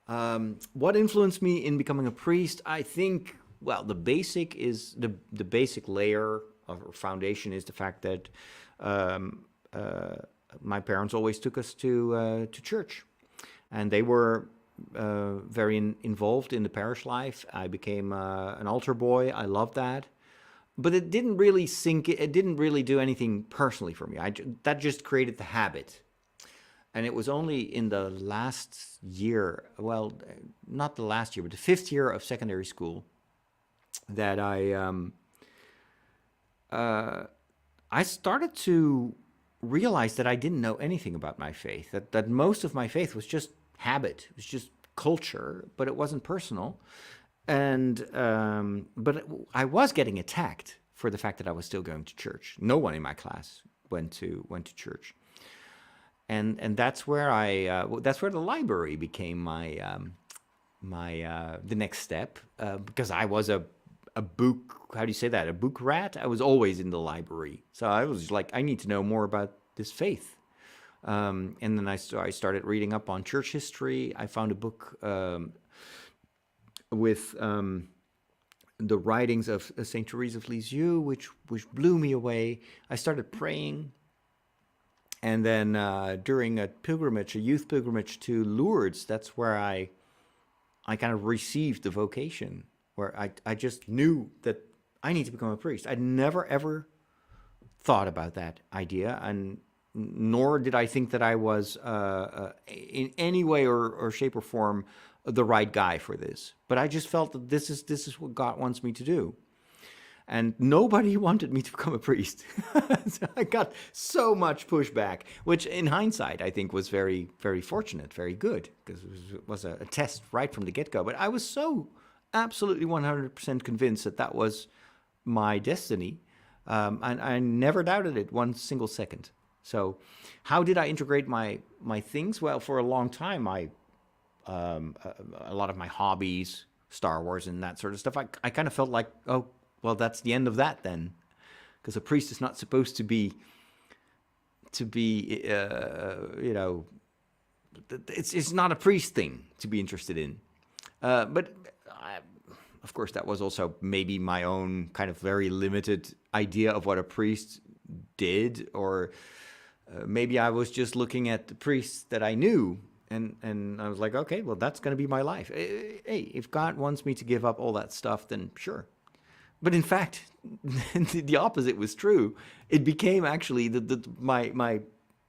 What influenced me in becoming a priest? I think, well, the basic is the basic layer or foundation is the fact that my parents always took us to church, and they were very involved in the parish life. I became an altar boy. I loved that. But it didn't really it didn't really do anything personally for me. That just created the habit. And it was only in the last year, well, not the last year, but the 5th year of secondary school, that I started to realized that I didn't know anything about my faith, that most of my faith was just habit, it was just culture, but it wasn't personal. And but I was getting attacked for the fact that I was still going to church. No one in my class went to church, and that's where the library became my the next step, because I was a book, how do you say that, a book rat. I was always in the library, so I was like, I need to know more about this faith. And then I started reading up on church history. I found a book with the writings of Saint Therese of Lisieux, which blew me away. I started praying, and then during a youth pilgrimage to Lourdes, that's where I kind of received the vocation, where I just knew that I need to become a priest. I'd never ever thought about that idea, and nor did I think that I was in any way or shape or form the right guy for this. But I just felt that this is what God wants me to do. And nobody wanted me to become a priest. So I got so much pushback, which in hindsight I think was very, very fortunate, very good, because it was a test right from the get-go. But I was so absolutely 100% convinced that that was my destiny, and I never doubted it one single second. So how did I integrate my things? Well, for a long time, a lot of my hobbies, Star Wars and that sort of stuff, I kind of felt like, oh, well, that's the end of that then, because a priest is not supposed to be, it's not a priest thing to be interested in. But of course, that was also maybe my own kind of very limited idea of what a priest did, or maybe I was just looking at the priests that I knew, and I was like, okay, well, that's going to be my life. Hey, if God wants me to give up all that stuff, then sure. But in fact, the opposite was true. It became actually my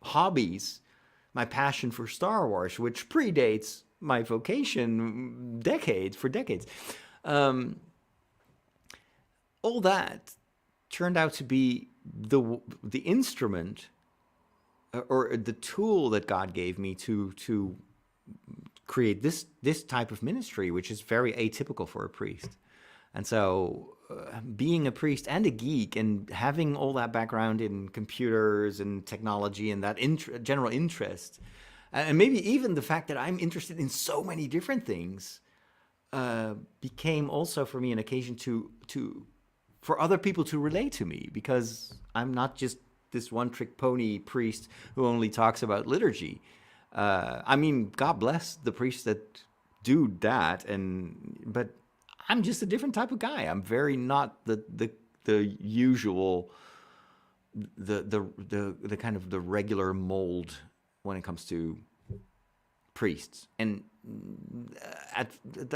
hobbies, my passion for Star Wars, which predates my vocation for decades. All that turned out to be the instrument, or the tool that God gave me to create this type of ministry, which is very atypical for a priest. And so being a priest and a geek and having all that background in computers and technology and that general interest, and maybe even the fact that I'm interested in so many different things, became also for me an occasion for other people to relate to me, because I'm not just this one-trick pony priest who only talks about liturgy. I mean, God bless the priests that do that, but I'm just a different type of guy. I'm very not the usual, the kind of the regular mold when it comes to priests. And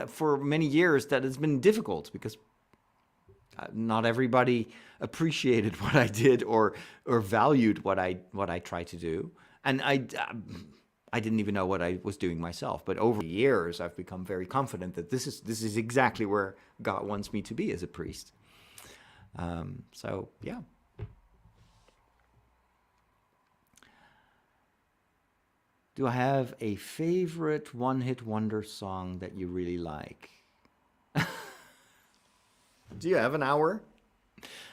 for many years that has been difficult, because not everybody appreciated what I did or valued what I tried to do, and I didn't even know what I was doing myself. But over the years, I've become very confident that this is exactly where God wants me to be as a priest. So yeah. Do I have a favorite one-hit wonder song that you really like? Do you have an hour?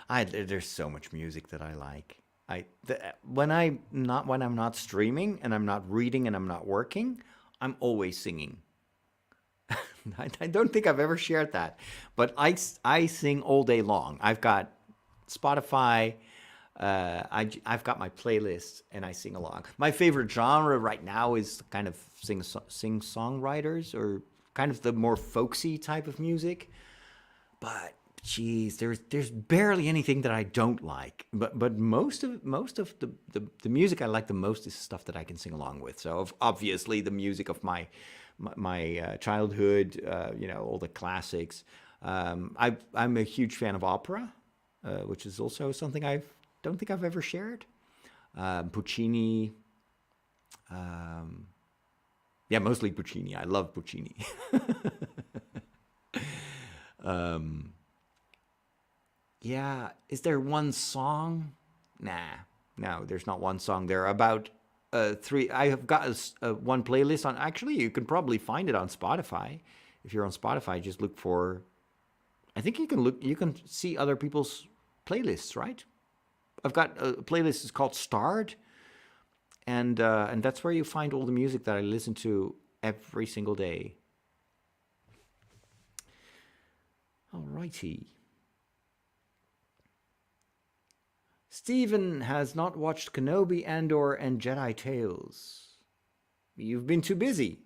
There's so much music that I like. When I'm not streaming and I'm not reading and I'm not working, I'm always singing. I don't think I've ever shared that, but I sing all day long. I've got Spotify. I've got my playlist and I sing along. My favorite genre right now is kind of sing-songwriters, or kind of the more folksy type of music. But geez, there's barely anything that I don't like. But most of the music I like the most is stuff that I can sing along with. So obviously the music of my childhood, all the classics. I'm a huge fan of opera, which is also something I don't think I've ever shared. Puccini. Yeah, mostly Puccini. I love Puccini. Yeah, is there one song? Nah, now. There's not one song. There are about three. I have got one playlist on. Actually, you can probably find it on Spotify. If you're on Spotify, just look for. I think you can look. You can see other people's playlists, right? I've got a playlist. It's called Starred, and that's where you find all the music that I listen to every single day. Alrighty. Stephen has not watched Kenobi, Andor, and Jedi Tales. You've been too busy.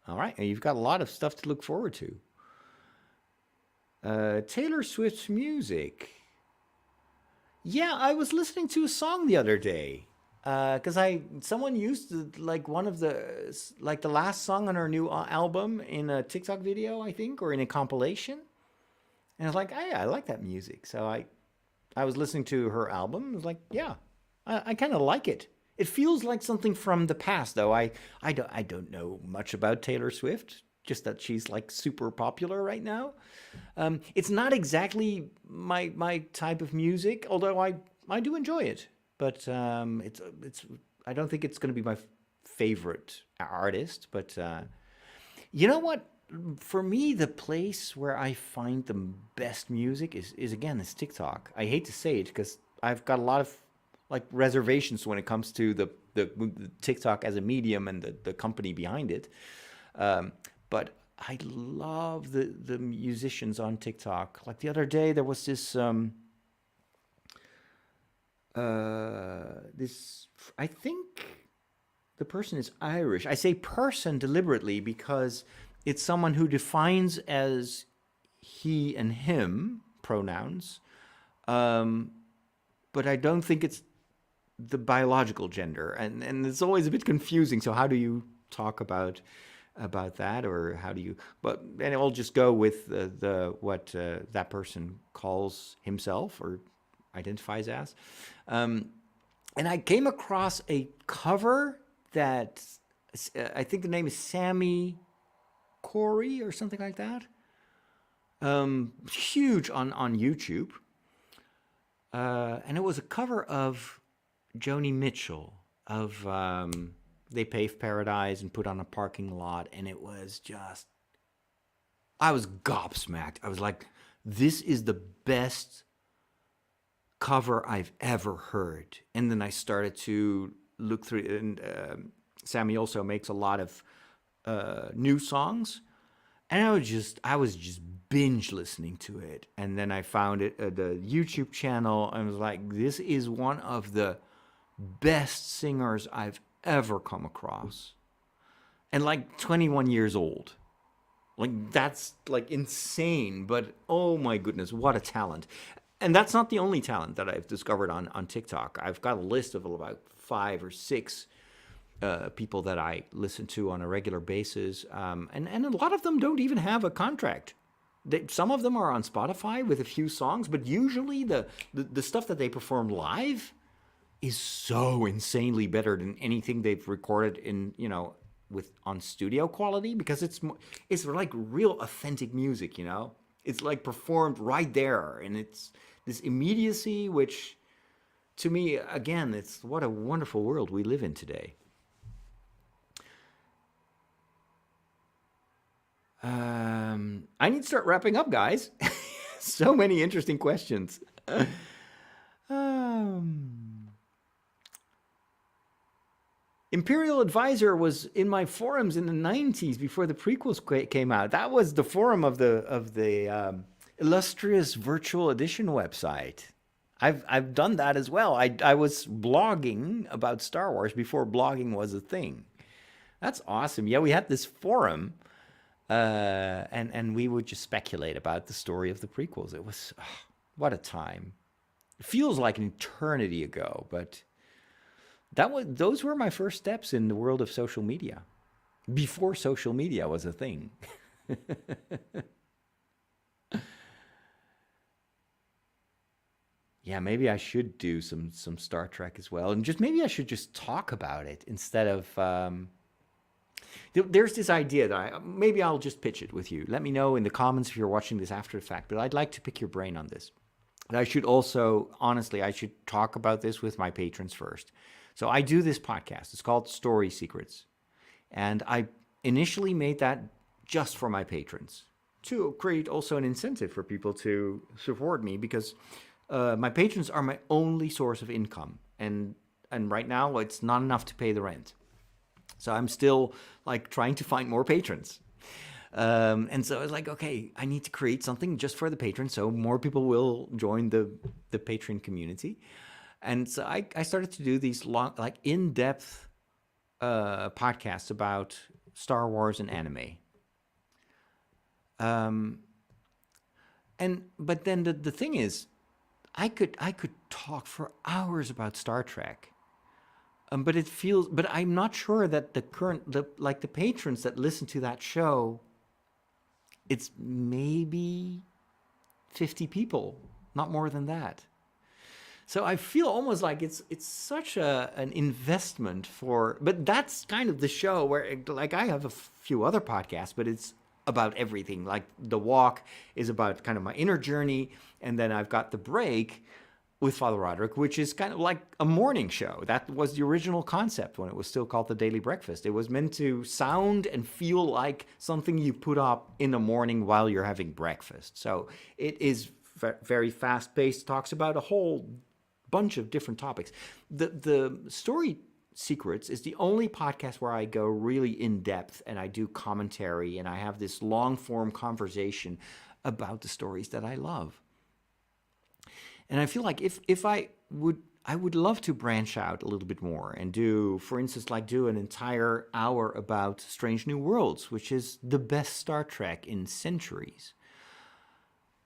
All right, you've got a lot of stuff to look forward to. Taylor Swift's music. Yeah, I was listening to a song the other day. Because someone used one of the the last song on her new album in a TikTok video, I think, or in a compilation. And I was like, hey, I like that music. So I was listening to her album. I was like, yeah, I kind of like it. It feels like something from the past, though. I don't know much about Taylor Swift, just that she's like super popular right now. It's not exactly my type of music, although I do enjoy it. But it's I don't think it's going to be my favorite artist. But you know what? For me, the place where I find the best music is again is TikTok. I hate to say it because I've got a lot of reservations when it comes to the TikTok as a medium and the company behind it. But I love the musicians on TikTok. Like the other day, there was this I think the person is Irish. I say person deliberately because it's someone who defines as he and him pronouns, but I don't think it's the biological gender, and it's always a bit confusing. So how do you talk about that, or how do you? But and I'll just go with what that person calls himself or identifies as. And I came across a cover that I think the name is Sammy Corey or something like that. Huge on YouTube. And it was a cover of Joni Mitchell of They Paved Paradise and Put on a Parking Lot. And it was just, I was gobsmacked. I was like, this is the best cover I've ever heard. And then I started to look through it, and Sammy also makes a lot of new songs, and I was just binge listening to it. And then I found it the YouTube channel, and was like, this is one of the best singers I've ever come across, and 21 years old. That's insane, but oh my goodness, what a talent. And that's not the only talent that I've discovered on TikTok. I've got a list of about 5 or 6 people that I listen to on a regular basis. And a lot of them don't even have a contract. Some of them are on Spotify with a few songs, but usually the stuff that they perform live is so insanely better than anything they've recorded on studio quality, because it's like real authentic music, It's performed right there, and it's this immediacy, which to me, again, it's what a wonderful world we live in today. I need to start wrapping up, guys. So many interesting questions. Imperial Advisor was in my forums in the 90s before the prequels came out. That was the forum of the illustrious virtual edition website. I've done that as well. I was blogging about Star Wars before blogging was a thing. That's awesome. Yeah, we had this forum, and we would just speculate about the story of the prequels. It was what a time. It feels like an eternity ago, but those were my first steps in the world of social media, before social media was a thing. Yeah, maybe I should do some Star Trek as well, and maybe I should just talk about it instead of. There's this idea that maybe I'll just pitch it with you. Let me know in the comments if you're watching this after the fact, but I'd like to pick your brain on this. And I should also, honestly, I should talk about this with my patrons first. So I do this podcast. It's called Story Secrets. And I initially made that just for my patrons to create also an incentive for people to support me because my patrons are my only source of income. And right now it's not enough to pay the rent. So I'm still like trying to find more patrons. And so I was like, okay, I need to create something just for the patrons so more people will join the Patreon community. And so I started to do these long, like in-depth podcasts about Star Wars and anime. But then the thing is, I could talk for hours about Star Trek. But I'm not sure that the patrons that listen to that show, it's maybe 50 people, not more than that. So I feel almost like it's such an investment but that's kind of the show where, like, I have a few other podcasts, but it's about everything. Like The Walk is about kind of my inner journey, and then I've got The Break with Father Roderick, which is kind of like a morning show. That was the original concept when it was still called The Daily Breakfast. It was meant to sound and feel like something you put up in the morning while you're having breakfast. So it is very fast-paced, talks about a whole bunch of different topics. The Story Secrets is the only podcast where I go really in depth and I do commentary and I have this long-form conversation about the stories that I love. And I feel like if I would love to branch out a little bit more and do, for instance, like do an entire hour about Strange New Worlds, which is the best Star Trek in centuries.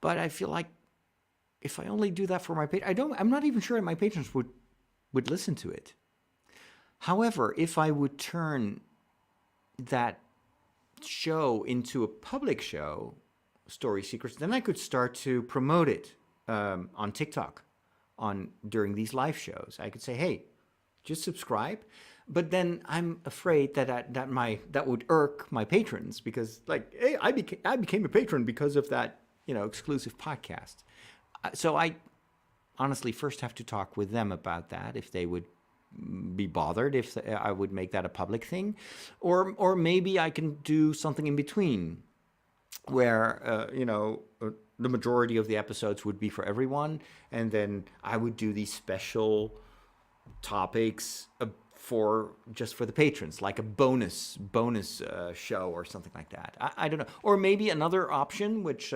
But I feel like if I only do that for my patrons, I'm not even sure my patrons would listen to it. However, if I would turn that show into a public show, Story Secrets, then I could start to promote it on TikTok during these live shows. I could say, hey, just subscribe. But then I'm afraid that would irk my patrons because, like, hey, I became a patron because of that, exclusive podcast. So I honestly first have to talk with them about that, if they would be bothered if I would make that a public thing, or maybe I can do something in between, where the majority of the episodes would be for everyone, and then I would do these special topics for the patrons, like a bonus show or something like that. I don't know. Or maybe another option, which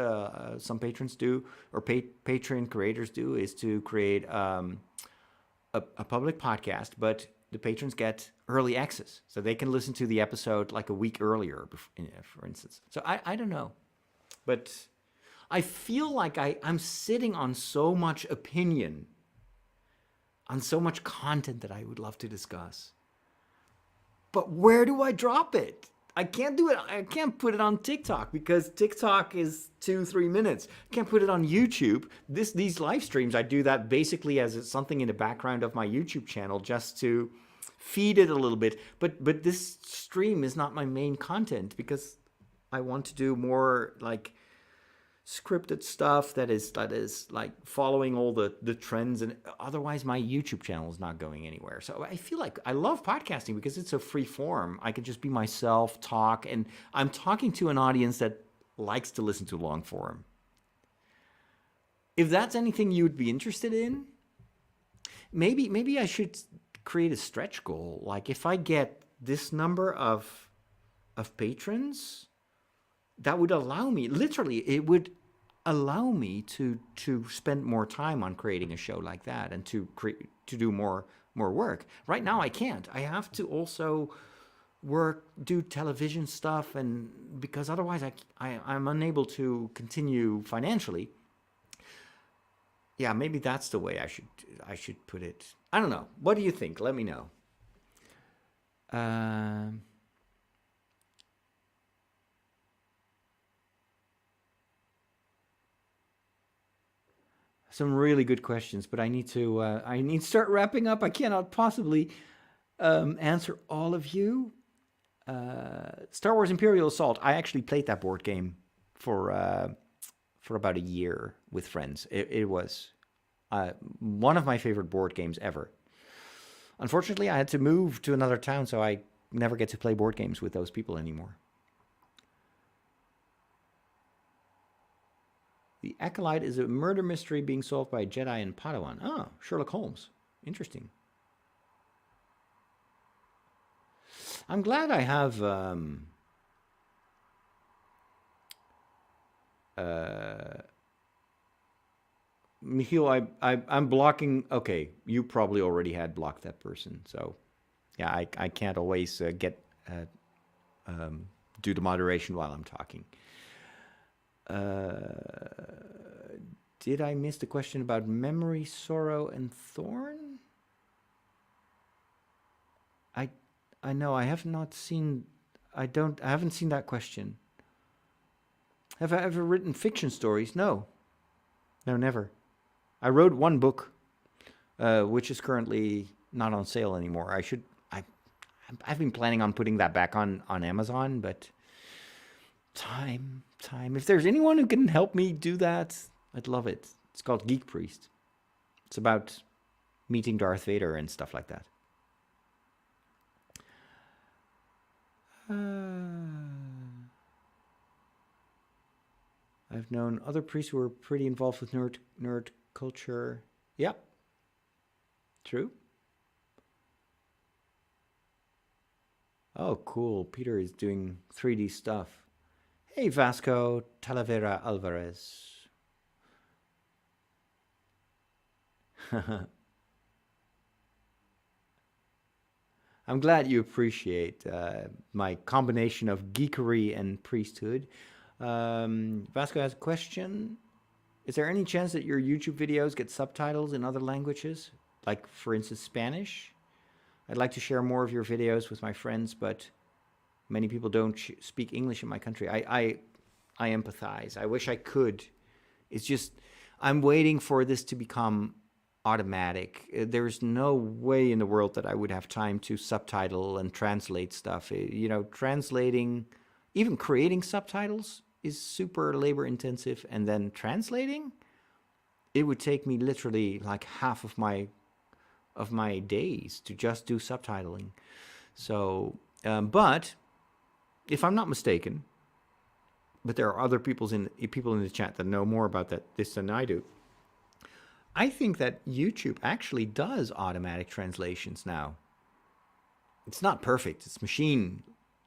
some patrons do, or Patreon creators do, is to create a public podcast, but the patrons get early access, so they can listen to the episode like a week earlier, for instance. So I don't know, but I feel like I'm sitting on so much opinion, on so much content that I would love to discuss. But where do I drop it? I can't do it. I can't put it on TikTok because TikTok is 2-3 minutes. I can't put it on YouTube. These live streams, I do that basically as something in the background of my YouTube channel just to feed it a little bit. But this stream is not my main content because I want to do more like scripted stuff that is like following all the trends, and otherwise my YouTube channel is not going anywhere. So I feel like I love podcasting because it's a free form. I can just be myself, talk, and I'm talking to an audience that likes to listen to long form. If that's anything you would be interested in, maybe I should create a stretch goal. Like if I get this number of patrons, that would allow me, literally, it would allow me to spend more time on creating a show like that and to do more work. Right now I can't. I have to also do television stuff, and because otherwise I'm unable to continue financially. Yeah, maybe that's the way I should put it. I don't know. What do you think? Let me know. Some really good questions, but I need to start wrapping up. I cannot possibly answer all of you. Star Wars Imperial Assault. I actually played that board game for about a year with friends. It was One of my favorite board games ever. Unfortunately, I had to move to another town, so I never get to play board games with those people anymore. The Acolyte is a murder mystery being solved by a Jedi and Padawan. Oh, Sherlock Holmes. Interesting. I'm glad I have Michiel, I'm blocking. Okay, you probably already had blocked that person. So, yeah, I can't always do the moderation while I'm talking. Did I miss the question about memory, sorrow, and thorn? I know I have not seen. I haven't seen that question. Have I ever written fiction stories? No, never. I wrote one book, which is currently not on sale anymore. I've been planning on putting that back on Amazon, but time. If there's anyone who can help me do that, I'd love it. It's called Geek Priest. It's about meeting Darth Vader and stuff like that. I've known other priests who were pretty involved with nerd culture. Yep. True. Oh, cool. Peter is doing 3D stuff. Hey, Vasco Talavera Alvarez. I'm glad you appreciate my combination of geekery and priesthood. Vasco has a question. Is there any chance that your YouTube videos get subtitles in other languages? Like, for instance, Spanish? I'd like to share more of your videos with my friends, but many people don't speak English in my country. I empathize. I wish I could. It's just, I'm waiting for this to become automatic. There's no way in the world that I would have time to subtitle and translate stuff. You know, translating, even creating subtitles is super labor intensive, and then translating, it would take me literally like half of my days to just do subtitling. So, but if I'm not mistaken, but there are other people in the chat that know more about this than I do. I think that YouTube actually does automatic translations now. It's not perfect. It's machine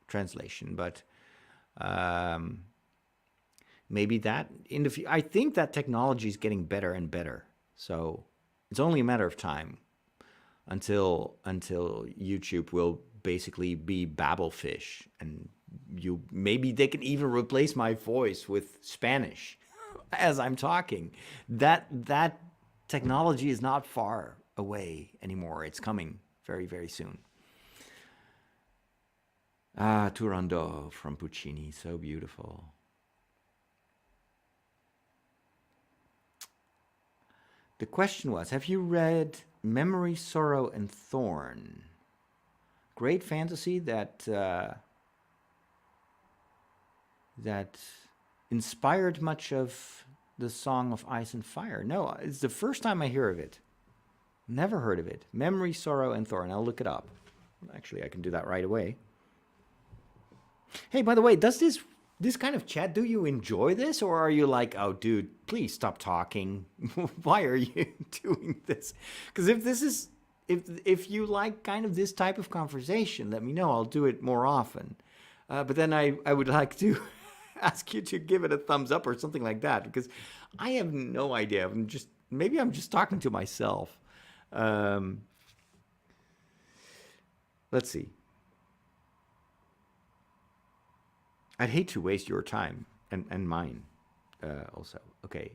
translation, but maybe that in the future. I think that technology is getting better and better. So it's only a matter of time until YouTube will basically be Babelfish, and maybe they can even replace my voice with Spanish as I'm talking. That technology is not far away anymore. It's coming very, very soon. Ah, Turandot from Puccini, so beautiful. The question was, have you read Memory, Sorrow, and Thorn? Great fantasy that inspired much of the Song of Ice and Fire. No, it's the first time I hear of it. Never heard of it. Memory, Sorrow, and Thorn. I'll look it up. Actually, I can do that right away. Hey, by the way, does this kind of chat, do you enjoy this? Or are you like, oh, dude, please stop talking. Why are you doing this? Because if you like kind of this type of conversation, let me know. I'll do it more often. But then I would like to ask you to give it a thumbs up or something like that, because I have no idea. Maybe I'm just talking to myself. Let's see. I'd hate to waste your time and mine also. Okay.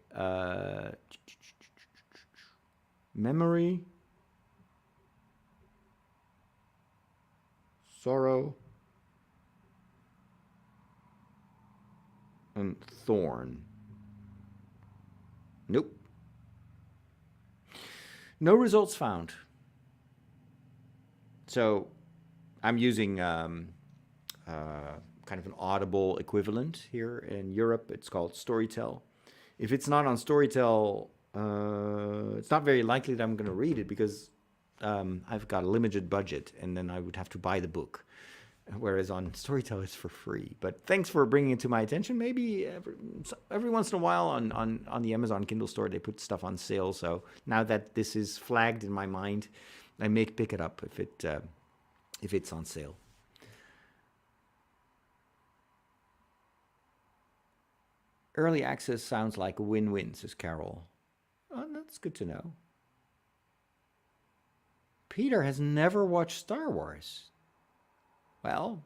Memory, Sorrow, and Thorn. Nope. No results found. So I'm using kind of an Audible equivalent here in Europe. It's called Storytel. If it's not on Storytel, It's not very likely that I'm going to read it because I've got a limited budget, and then I would have to buy the book. Whereas on Storytel, it's for free. But thanks for bringing it to my attention. Maybe every once in a while on the Amazon Kindle store, they put stuff on sale. So now that this is flagged in my mind, I may pick it up if it's on sale. Early access sounds like a win-win, says Carol. Oh, that's good to know. Peter has never watched Star Wars. Well,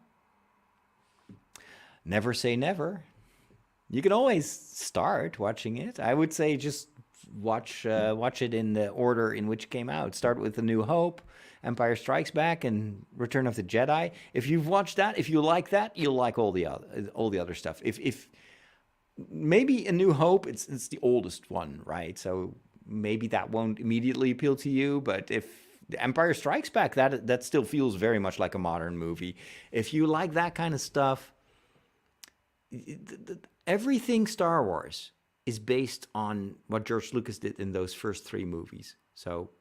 never say never. You can always start watching it. I would say just watch it in the order in which it came out. Start with A New Hope, Empire Strikes Back, and Return of the Jedi. If you've watched that, if you like that, you'll like all the other stuff. If maybe A New Hope, it's the oldest one, right? So maybe that won't immediately appeal to you, but if The Empire Strikes Back, that still feels very much like a modern movie. If you like that kind of stuff, everything Star Wars is based on what George Lucas did in those first 3 movies. So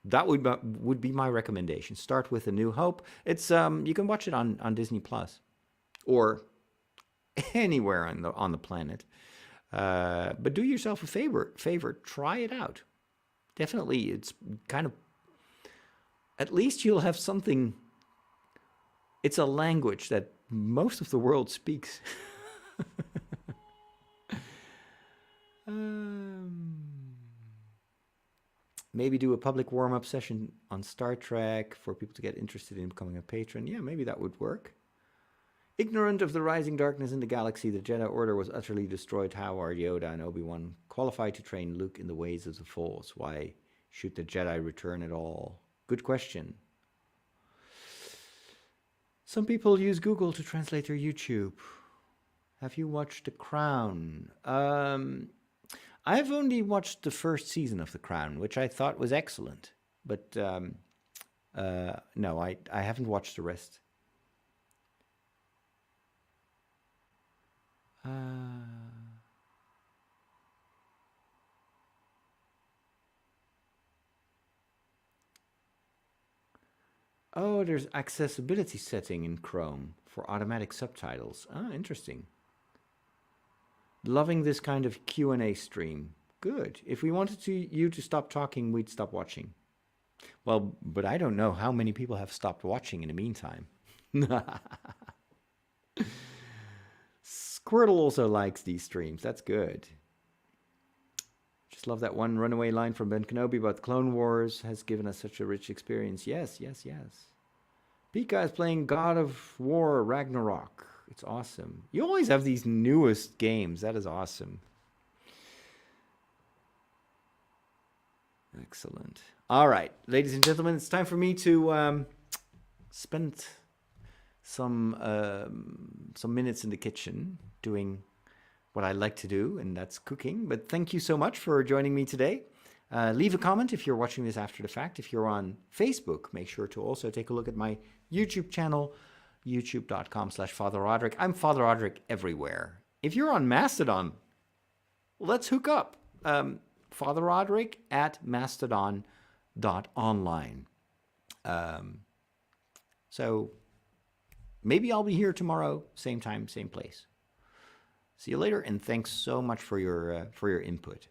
that would be my recommendation. Start with A New Hope. It's you can watch it on Disney Plus or anywhere on the planet. But do yourself a favor. Try it out. Definitely, it's kind of. At least you'll have something. It's a language that most of the world speaks. Maybe do a public warm-up session on Star Trek for people to get interested in becoming a patron. Yeah, maybe that would work. Ignorant of the rising darkness in the galaxy, the Jedi Order was utterly destroyed. How are Yoda and Obi-Wan qualified to train Luke in the ways of the Force? Why should the Jedi return at all? Good question. Some people use Google to translate their YouTube. Have you watched The Crown? I've only watched the first season of The Crown, which I thought was excellent. But no, I haven't watched the rest. Oh, there's accessibility setting in Chrome for automatic subtitles. Ah, interesting. Loving this kind of Q&A stream. Good. If we wanted you to stop talking, we'd stop watching. Well, but I don't know how many people have stopped watching in the meantime. Squirtle also likes these streams. That's good. Just love that one runaway line from Ben Kenobi about the Clone Wars has given us such a rich experience. Yes, yes, yes. Pika is playing God of War Ragnarok. It's awesome. You always have these newest games. That is awesome. Excellent. All right, ladies and gentlemen, it's time for me to spend some minutes in the kitchen doing what I like to do, and that's cooking. But thank you so much for joining me today. Leave a comment if you're watching this after the fact. If you're on Facebook, make sure to also take a look at my YouTube channel, youtube.com/Father Roderick. I'm Father Roderick everywhere. If you're on Mastodon, let's hook up. Father Roderick at mastodon.online. So maybe I'll be here tomorrow, same time, same place. See you later, and thanks so much for your input.